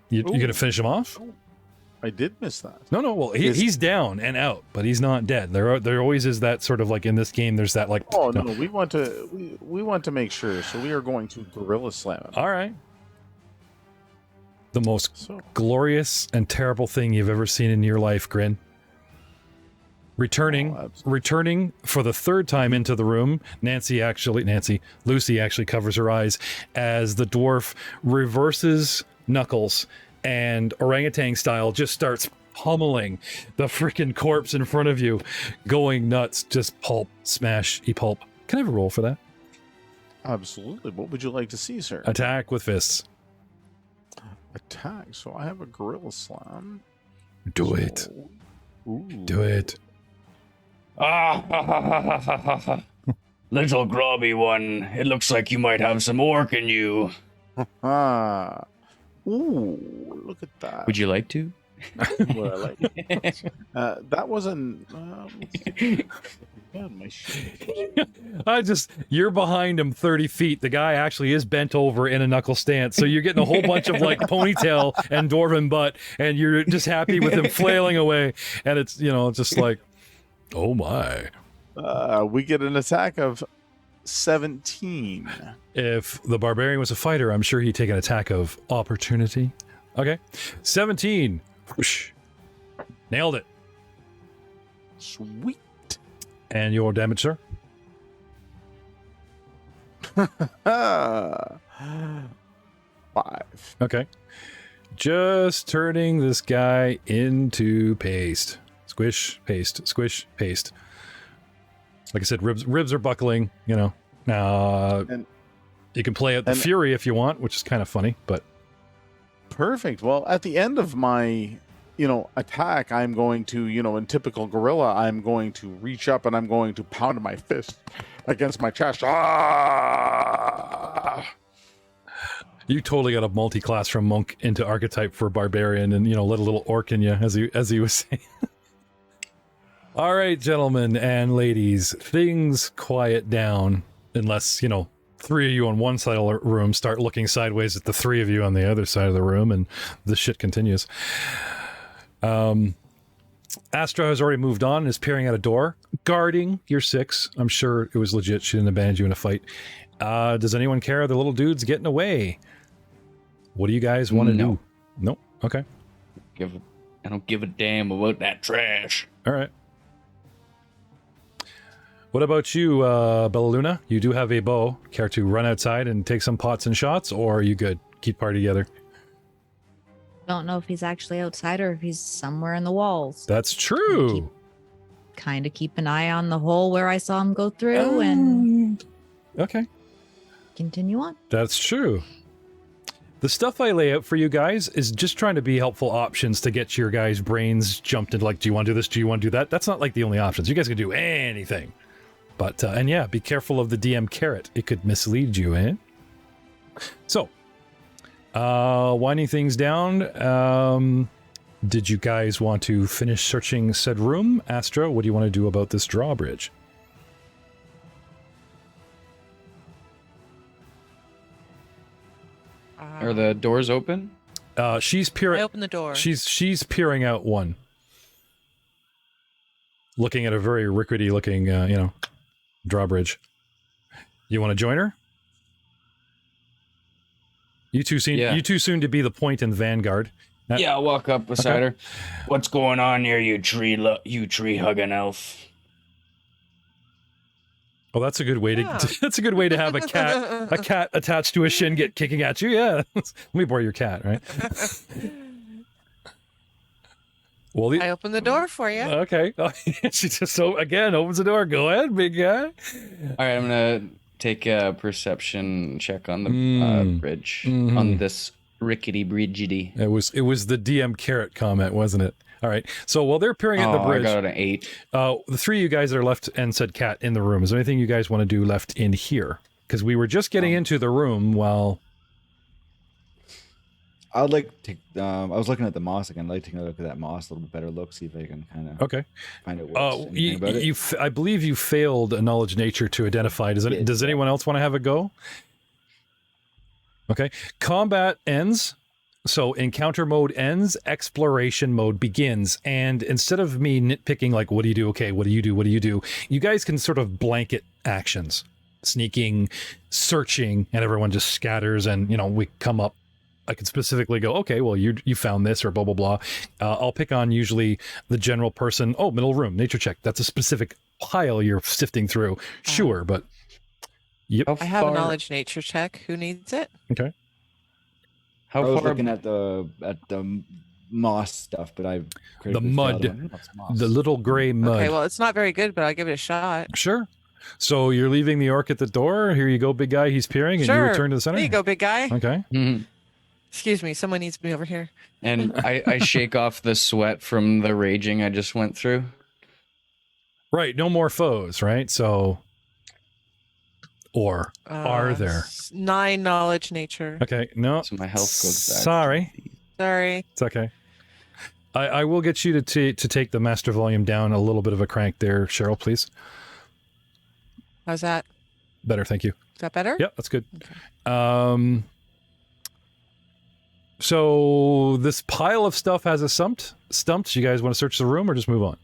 You gonna finish him off? I did miss that. No. Well, he's down and out, but he's not dead. There always is that sort of like in this game. There's that like. Oh no, we want to make sure. So we are going to gorilla slam him. All right. The most glorious and terrible thing you've ever seen in your life, Grin. Returning for the third time into the room. Lucy actually covers her eyes as the dwarf reverses Knuckles and orangutan style just starts pummeling the freaking corpse in front of you, going nuts. Just pulp, smash, pulp. Can I have a roll for that? Absolutely. What would you like to see, sir? Attack with fists. Attack. So I have a gorilla slam. Do So- it. Ooh. Do it. Ah, little grubby one. It looks like you might have some orc in you. Ah. Ooh, look at that. Would you like to? Well, I like it. That wasn't. My shit. You're behind him 30 feet. The guy actually is bent over in a knuckle stance. So you're getting a whole bunch of like ponytail and dwarven butt, and you're just happy with him flailing away. And it's, just like, oh my. We get an attack of 17. If the barbarian was a fighter, I'm sure he'd take an attack of opportunity. Okay. 17. Whoosh. Nailed it. Sweet. And your damage, sir? 5. Okay. Just turning this guy into paste. Squish, paste, squish, paste. Like I said, ribs are buckling, Now, And- you can play out the fury if you want, which is kind of funny, but... Perfect. Well, at the end of my, attack, I'm going to, in typical gorilla, I'm going to reach up and I'm going to pound my fist against my chest. Ah! You totally got a multi-class from monk into archetype for barbarian and, let a little orc in you, as he was saying. All right, gentlemen and ladies, things quiet down unless, three of you on one side of the room start looking sideways at the three of you on the other side of the room, and the shit continues. Astra has already moved on and is peering at a door, guarding your 6. I'm sure it was legit. She didn't abandon you in a fight. Does anyone care? The little dude's getting away. What do you guys want to do? Nope. Okay. I don't give a damn about that trash. All right. What about you, Bellaluna? You do have a bow. Care to run outside and take some pots and shots, or are you good? Keep party together. Don't know if he's actually outside or if he's somewhere in the walls. That's true. Kind of keep an eye on the hole where I saw him go through and Okay. continue on. That's true. The stuff I lay out for you guys is just trying to be helpful options to get your guys' brains jumped into, like, do you want to do this? Do you want to do that? That's not like the only options. You guys can do anything. But, and yeah, be careful of the DM carrot. It could mislead you, eh? So, winding things down, did you guys want to finish searching said room? Astra, what do you want to do about this drawbridge? Are the doors open? She's peering. I open the door. She's peering out one, looking at a very rickety looking, drawbridge. You want to join her? You two soon to be the point in Vanguard. Yeah, I'll walk up beside her. What's going on here, you tree hugging elf? Well, that's a good way to that's a good way to have a cat attached to a shin kicking at you. Yeah, let me borrow your cat, right? Well, I open the door for you. Okay. She just opens the door. Go ahead, big guy. All right, I'm gonna take a perception check on the bridge, on this rickety bridgety. It was the DM carrot comment, wasn't it? All right. So while they're peering at the bridge, I got an 8. The three of you guys that are left and said cat in the room. Is there anything you guys want to do left in here? Because we were just getting into the room while. I would like to. I was looking at the moss again. I'd like to take a look at that moss, a little bit better look, see if I can kind of find out what's anything about it. I believe you failed a knowledge nature to identify. Does anyone else want to have a go? Okay. Combat ends. So encounter mode ends, exploration mode begins, and instead of me nitpicking like, what do you do? Okay, what do you do? What do you do? You guys can sort of blanket actions, sneaking, searching, and everyone just scatters, and we come up. I can specifically go, okay, well, you found this or blah, blah, blah. I'll pick on usually the general person. Oh, middle room, nature check. That's a specific pile you're sifting through. Sure, but yep. I have a knowledge nature check. Who needs it? Okay. How I was far? looking at the moss stuff, but I The mud. The little gray mud. Okay, well, it's not very good, but I'll give it a shot. Sure. So you're leaving the orc at the door. Here you go, big guy. He's peering, and you Sure. return to the center. There you go, big guy. Okay. Mhm. Excuse me, someone needs me over here. And I shake off the sweat from the raging I just went through. Right. No more foes, right? So, or are there? 9 knowledge nature. Okay. No. So my health goes back. Sorry. Sorry. It's okay. I will get you to take the master volume down a little bit of a crank there, Cheryl, please. How's that? Better, thank you. Is that better? Yep, that's good. So this pile of stuff has a stumped. You guys want to search the room or just move on?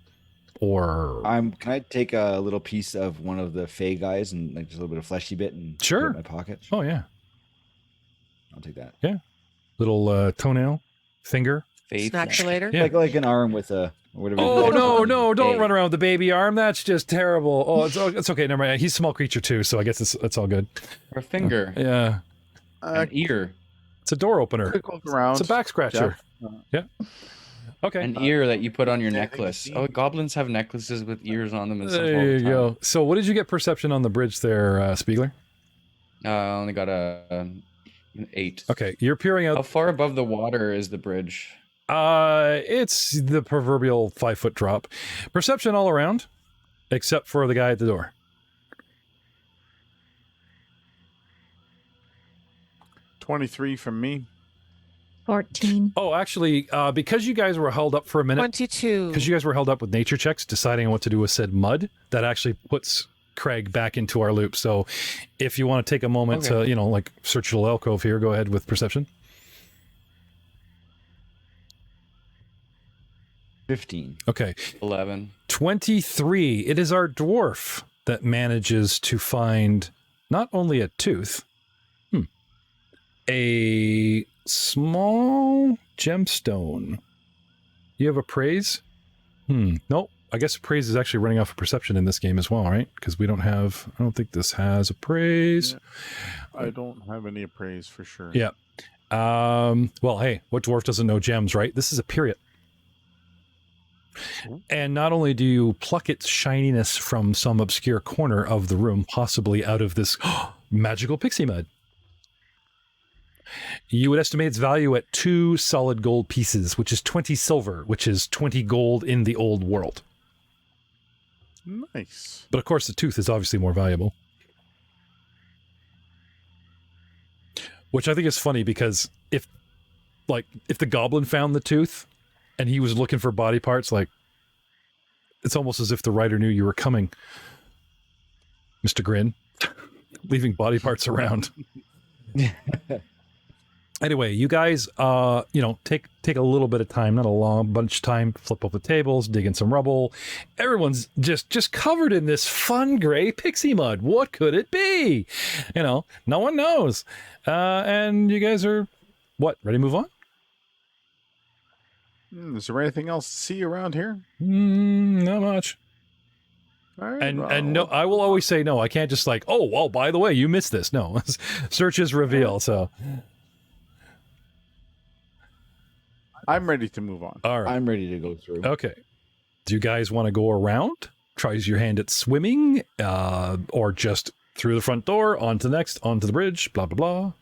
Or Can I take a little piece of one of the Fey guys and like just a little bit of fleshy bit and put it Sure. in my pocket? Oh yeah, I'll take that. little toenail, finger. Snackulator? Yeah. Like an arm with a whatever. Oh no! Don't Hey. run around with the baby arm. That's just terrible. Oh, it's okay. Never mind. He's a small creature too, so I guess it's all good. Or a finger. Yeah, An ear. it's a door opener. Quick look around. It's a back scratcher. Yeah. Okay. An ear that you put on your anything necklace. to see? Oh, goblins have necklaces with ears on them and stuff all There the you time. go. So, what did you get perception on the bridge there, Spiegler? I only got an 8. Okay, you're peering How out. far above the water is the bridge? It's the proverbial 5-foot drop. Perception all around, except for the guy at the door. 23 from me. 14. Oh, actually, because you guys were held up for a minute, 22. because you guys were held up with nature checks, deciding on what to do with said mud, that actually puts Craig back into our loop. So, if you want to take a moment to, like search a little alcove here, go ahead with perception. 15. Okay. 11. 23. It is our dwarf that manages to find not only a tooth, a small gemstone. You have appraise? Nope. I guess appraise is actually running off of perception in this game as well, right? Because I don't think this has appraise. I don't have any appraise for sure. Yeah. Well, hey, what dwarf doesn't know gems, right? This is a period. And not only do you pluck its shininess from some obscure corner of the room, possibly out of this magical pixie mud, you would estimate its value at 2 solid gold pieces, which is 20 silver, which is 20 gold in the old world. Nice. But of course, the tooth is obviously more valuable. Which I think is funny because if the goblin found the tooth and he was looking for body parts, like, it's almost as if the writer knew you were coming, Mr. Grin, leaving body parts around. Anyway, you guys, take a little bit of time, not a long bunch of time, flip up the tables, dig in some rubble. Everyone's just covered in this fun gray pixie mud. What could it be? No one knows. And you guys are, ready to move on? Is there anything else to see around here? Not much. All right, And no, I will always say no. I can't just by the way, you missed this. No, search is reveal. So. I'm ready to move on. All right. I'm ready to go through. Okay. Do you guys want to go around? Try your hand at swimming, or just through the front door, onto the bridge, blah, blah, blah.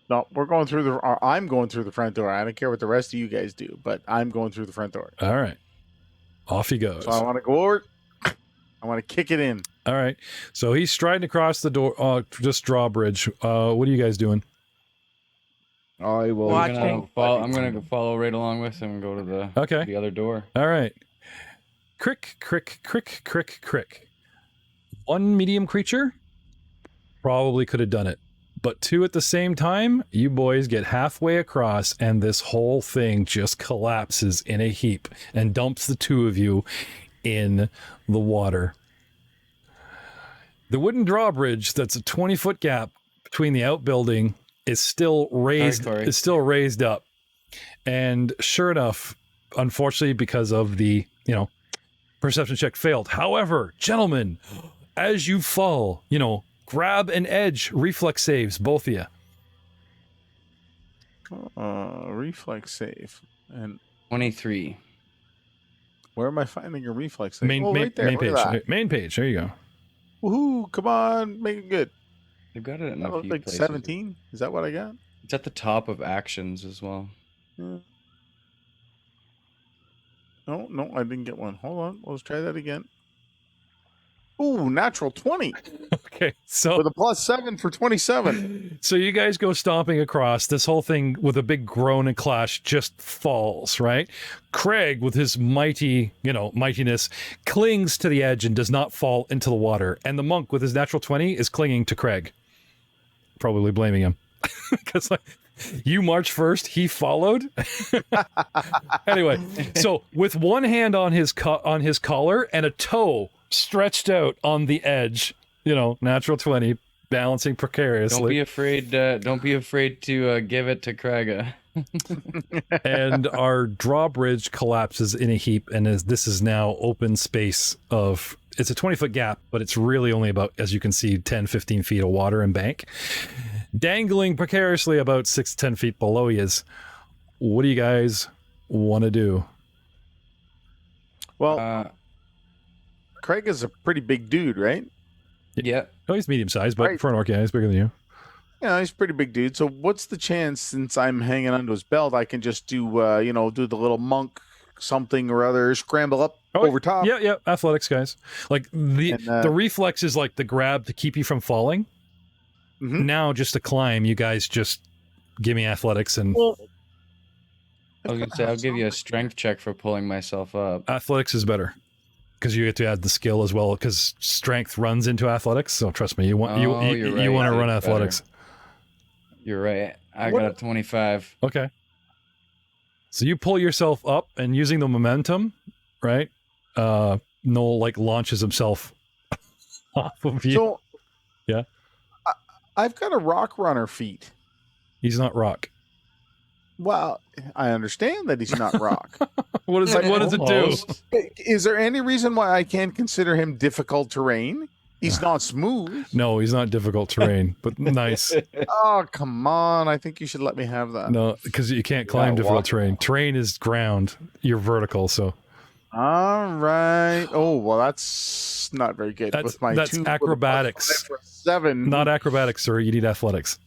No, we're going through I'm going through the front door. I don't care what the rest of you guys do, but I'm going through the front door. All right. Off he goes. So I want to go over. I want to kick it in. All right. So he's striding across the door, just drawbridge. What are you guys doing? I will. Watching. I'm gonna follow right along with him and go to the other door. All right. Crick, crick, crick, crick, crick. 1 medium creature probably could have done it. But 2 at the same time, you boys get halfway across and this whole thing just collapses in a heap and dumps the 2 of you in the water. The wooden drawbridge that's a 20-foot gap between the outbuilding is still raised. Sorry. It's still raised up. And sure enough, unfortunately, because of the, perception check failed. However, gentlemen, as you fall, grab an edge, reflex saves, both of you. Reflex save. And 23. where am I finding a reflex save? Main right there. main Look at page. that. Main page. There you go. Woohoo! Come on, make it good. They've got it in That a looked few like places. 17. Is that what I got? It's at the top of actions as well. Yeah. No, I didn't get one. Hold on. Let's try that again. Ooh, natural 20 Okay, so with a +7 for 27. so you guys go stomping across. This whole thing with a big groan and clash just falls, right? Craig, with his mightiness, clings to the edge and does not fall into the water. And the monk, with his natural 20, is clinging to Craig, probably blaming him because you marched first, he followed. Anyway, so with one hand on his collar and a toe stretched out on the edge, natural 20, balancing precariously. Don't be afraid to give it to Craig. And our drawbridge collapses in a heap, and this is now open space of, it's a 20-foot gap, but it's really only about, as you can see, 10, 15 feet of water and bank. Dangling precariously about 6 to 10 feet below you is, what do you guys want to do? Well, Craig is a pretty big dude, right? Yeah. Oh, he's medium-sized, but Right. for an orc, yeah, he's bigger than you. Yeah, he's a pretty big dude. So what's the chance, since I'm hanging onto his belt, I can just do the little monk something or other, scramble up over top? Yeah, athletics, guys. Like the reflex is like the grab to keep you from falling. Mhm. Now, just to climb, you guys just give me athletics, and Well, I was gonna say I'll give you a strength check for pulling myself up. athletics is better because you get to add the skill as well. Because strength runs into athletics. So trust me, you want you want to run It's athletics. better. You're right. I What- got a 25. Okay. So you pull yourself up, and using the momentum, right? Noel launches himself off of you. So Yeah. I've got a rock runner feat. He's not rock. Well, I understand that he's not rock. What does it do? Almost. Is there any reason why I can't consider him difficult terrain? He's not smooth. No, he's not difficult terrain, but nice. Oh, come on. I think you should let me have that. No, because you can't climb difficult terrain. Terrain is ground. You're vertical, so All right. Oh, well, that's not very good. that's With my acrobatics. for 7. Not acrobatics, sir. You need athletics.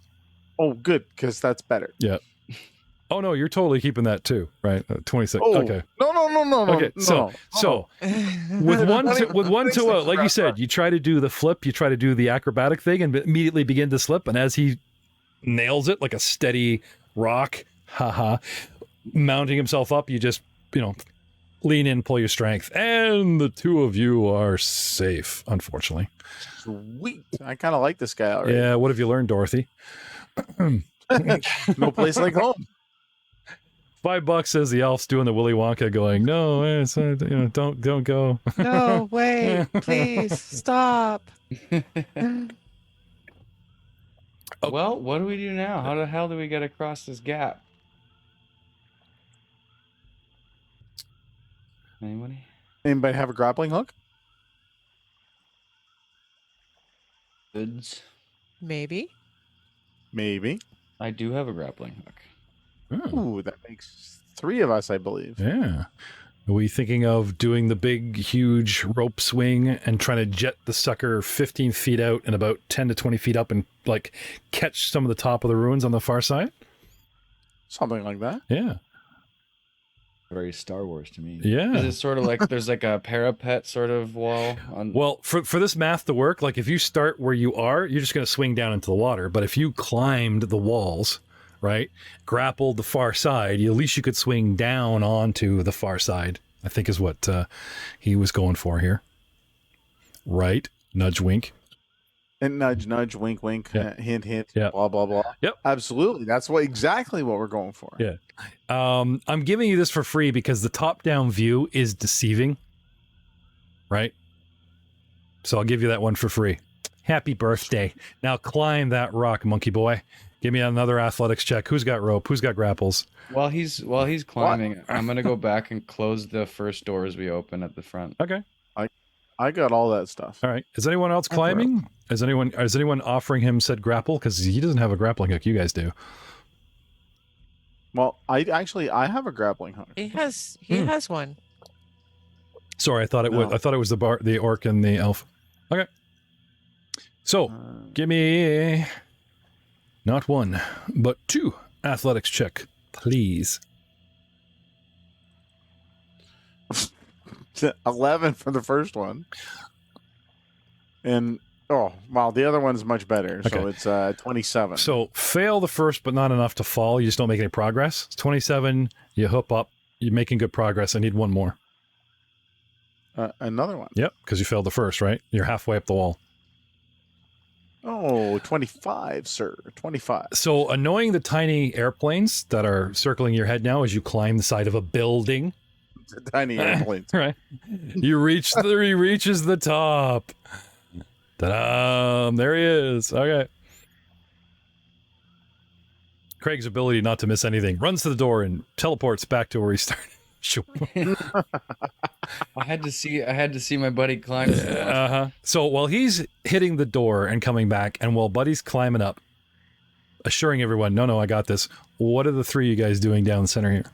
Oh, good, because that's better. Yeah. Oh no, you're totally keeping that too, right? 26. Oh, okay. No. Okay. So with one toe out, like you said, you try to do the flip, you try to do the acrobatic thing, and immediately begin to slip. And as he nails it like a steady rock, mounting himself up, you just lean in, pull your strength, and the two of you are safe. Unfortunately. Sweet. I kind of like this guy already. Yeah. What have you learned, Dorothy? No place like home. $5 says the elf's doing the Willy Wonka, going, no, it's, don't go. No, wait, please stop. Well, what do we do now? How the hell do we get across this gap? Anybody? Anybody have a grappling hook? Goods. Maybe. Maybe. I do have a grappling hook. Oh, Ooh, that makes 3 of us, I believe. yeah. Are we thinking of doing the big, huge rope swing and trying to jet the sucker 15 feet out and about 10 to 20 feet up and catch some of the top of the ruins on the far side? Something like that. Yeah. Very Star Wars to me. Is Yeah. it sort of like there's like a parapet sort of wall on? Well, for this math to work, if you start where you are, you're just going to swing down into the water. But if you climbed the walls, right, grappled the far side, at least you could swing down onto the far side, I think is what he was going for here. Right? Nudge, wink. And nudge, nudge, wink, wink, Yeah. hint, hint, Yeah. blah, blah, blah. Yep. Absolutely. That's exactly what we're going for. Yeah. I'm giving you this for free because the top-down view is deceiving, right? So I'll give you that one for free. Happy birthday. Now climb that rock, monkey boy. Give me another athletics check. Who's got rope? Who's got grapples? While he's climbing, I'm gonna go back and close the first doors we open at the front. Okay. I got all that stuff. All right. Is anyone else climbing? Is anyone offering him said grapple? Because he doesn't have a grappling hook. You guys do. Well, I have a grappling hook. He has one. Sorry, I thought it was. No. I thought it was the orc and the elf. Okay. So, give me not 1, but 2 athletics check, please. 11 for the first one. And the other one's much better. So Okay. it's 27. So fail the first, but not enough to fall. You just don't make any progress. It's 27. You hoop up. You're making good progress. I need 1 more. Another one. Yep, because you failed the first, right? You're halfway up the wall. Oh, 25, sir. 25. So annoying the tiny airplanes that are circling your head now as you climb the side of a building. Tiny airplanes. Right. He reaches the top. Ta-da! There he is. Okay. Craig's ability not to miss anything runs to the door and teleports back to where he started. Sure. I had to see my buddy climb. So while he's hitting the door and coming back, and while Buddy's climbing up, assuring everyone, no, I got this. What are the 3 of you guys doing down the center here?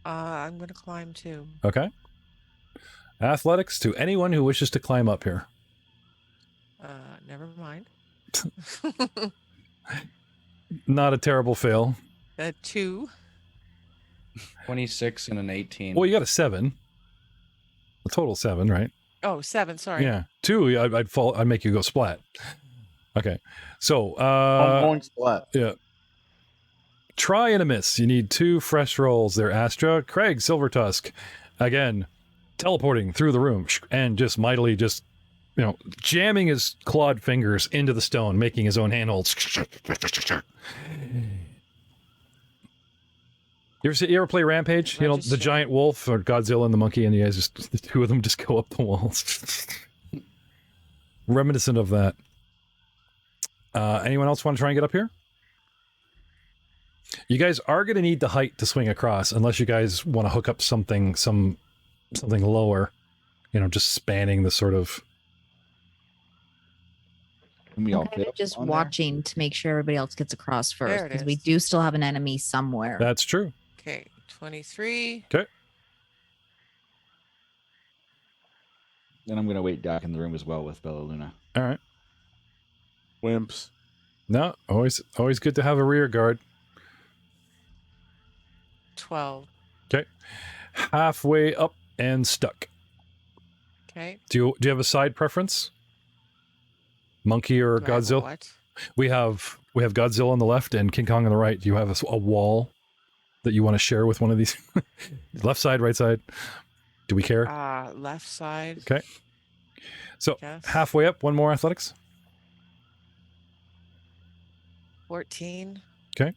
I'm gonna climb too. Okay. Athletics to anyone who wishes to climb up here. Never mind. Not a terrible fail. 2. 26 and an 18. Well, you got a 7. A total 7, right? Oh, 7. Sorry. Yeah. 2, I'd make you go splat. Okay. So, I'm going splat. yeah. Try and a miss. You need 2 fresh rolls there, Astra. Craig, Silvertusk, again, teleporting through the room and just mightily jamming his clawed fingers into the stone, making his own handholds. You ever play Rampage? The giant wolf or Godzilla and the monkey, and you guys the 2 of them just go up the walls. Reminiscent of that. Anyone else want to try and get up here? You guys are going to need the height to swing across, unless you guys want to hook up something lower. Just spanning the sort of. We all I'm kind fit of just on there? watching to make sure everybody else gets across first, There it because is. we do still have an enemy somewhere. That's true. Okay, 23. Okay. Then I'm gonna wait back in the room as well with Bella Luna. All right. Wimps. No, always good to have a rear guard. 12. Okay. Halfway up and stuck. Okay. Do you have a side preference? Monkey or Do I have a Godzilla? what? We have Godzilla on the left and King Kong on the right. Do you have a wall that you want to share with one of these? Left side, right side? Do we care? Left side. Okay. So Yes. halfway up, 1 more athletics. 14. Okay.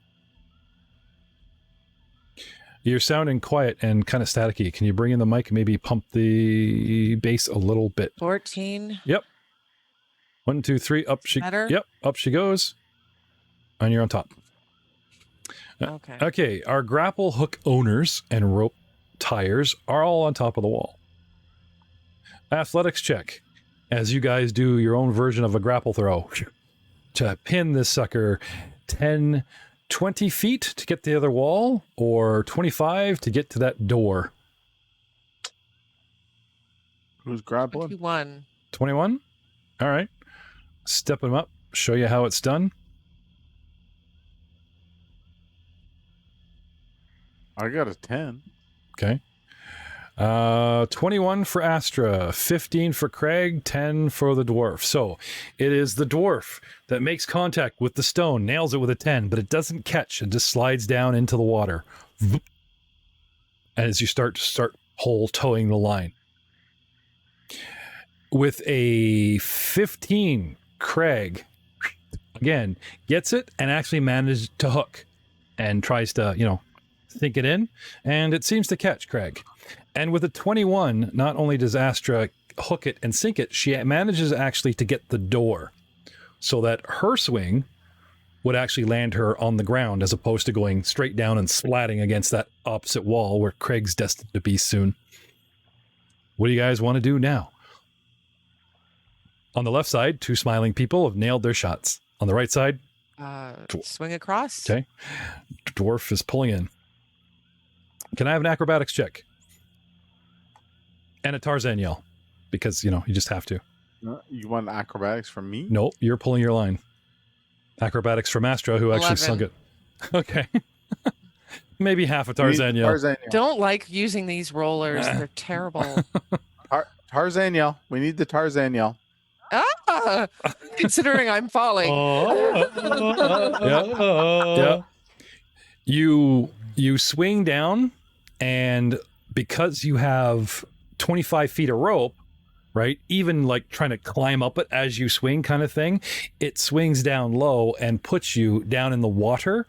You're sounding quiet and kind of staticky. Can you bring in the mic and maybe pump the bass a little bit? 14. Yep. 1, 2, 3. Up she. Better? Yep. Up she goes. And you're on top. Okay. Okay. Our grapple hook owners and rope tires are all on top of the wall. Athletics check as you guys do your own version of a grapple throw to pin this sucker 10, 20 feet to get to the other wall, or 25 to get to that door. Who's grappling? 21. 21? All right. Step him up, show you how it's done. I got a 10. Okay. 21 for Astra, 15 for Craig, 10 for the dwarf. So it is the dwarf that makes contact with the stone, nails it with a 10, but it doesn't catch and just slides down into the water. As you start pole towing the line. With a 15, Craig, again, gets it and actually manages to hook and tries to, sink it in, and it seems to catch Craig. And with a 21, not only does Astra hook it and sink it, she manages actually to get the door so that her swing would actually land her on the ground as opposed to going straight down and splatting against that opposite wall where Craig's destined to be soon. What do you guys want to do now? On the left side, 2 smiling people have nailed their shots. On the right side, Swing across. Okay. Dwarf is pulling in. Can I have an acrobatics check? And a Tarzan yell. Because, you just have to. You want acrobatics from me? Nope, you're pulling your line. Acrobatics from Astra, who actually 11. sunk it. Okay. Maybe half a Tarzan yell. Tarzan yell. Don't like using these rollers. They're terrible. Tarzan yell. We need the Tarzan yell. Considering I'm falling. Yeah. You swing down, and because you have 25 feet of rope, right? Even like trying to climb up it as you swing kind of thing, it swings down low and puts you down in the water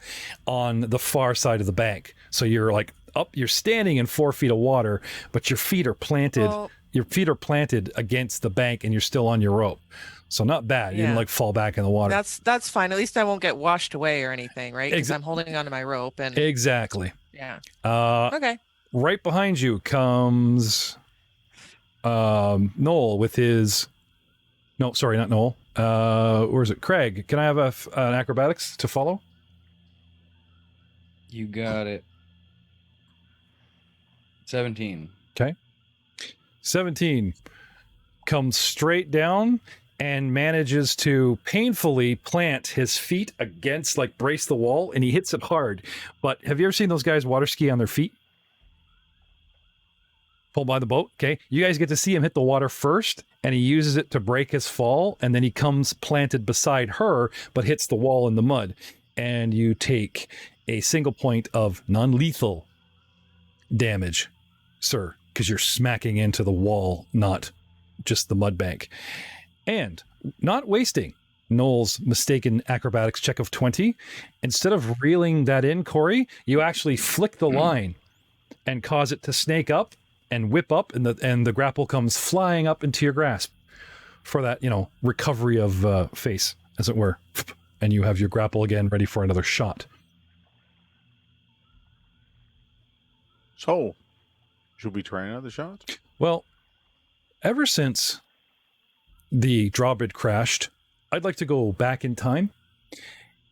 on the far side of the bank. So you're like you're standing in 4 feet of water, but your feet are planted. Well, your feet are planted against the bank and you're still on your rope. So not bad. You didn't like fall back in the water. That's fine. At least I won't get washed away or anything, right? Because I'm holding onto my rope and Exactly. yeah. Okay. Right behind you comes Noel with his... No, sorry, not Noel. Where is it? Craig, can I have an acrobatics to follow? You got it. 17. Okay. 17 comes straight down and manages to painfully plant his feet against, like, brace the wall, and he hits it hard. But have you ever seen those guys water ski on their feet? Pulled by the boat, okay? You guys get to see him hit the water first, and he uses it to break his fall, and then he comes planted beside her, but hits the wall in the mud. And you take a single point of non-lethal damage, sir, because you're smacking into the wall, not just the mud bank. And not wasting Noel's mistaken acrobatics check of 20, instead of reeling that in, Corey, you actually flick the line and cause it to snake up and whip up, and the grapple comes flying up into your grasp for that, recovery of face, as it were. And you have your grapple again ready for another shot. So, should we try another shot? Well, ever since the drawbridge crashed, I'd like to go back in time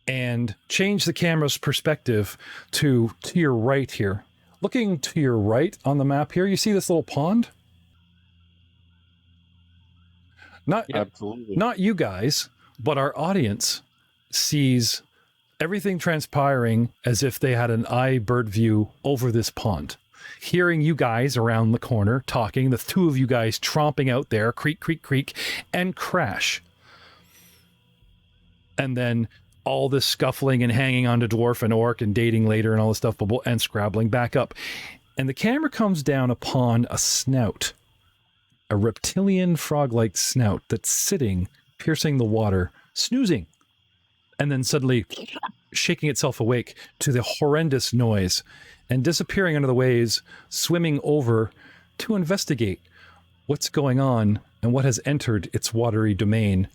and change the camera's perspective to your right here. Looking to your right on the map here, you see this little pond? Absolutely. Not you guys, but our audience sees everything transpiring as if they had an eye bird view over this pond. Hearing you guys around the corner talking, the two of you guys tromping out there, creak, creak, creak, and crash. And then all this scuffling and hanging onto dwarf and orc and dating later and all this stuff, and scrabbling back up. And the camera comes down upon a snout, a reptilian frog-like snout that's sitting, piercing the water, snoozing, and then suddenly shaking itself awake to the horrendous noise and disappearing under the waves, swimming over to investigate what's going on and what has entered its watery domain.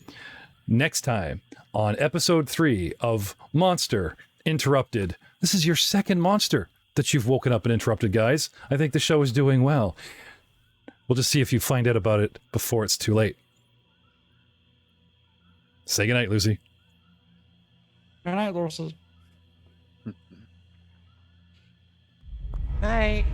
Next time on episode 3 of Monster Interrupted. This is your second monster that you've woken up and interrupted, guys. I think the show is doing well. We'll just see if you find out about it before it's too late. Say goodnight, Lucy. Good night, Lucy. Night.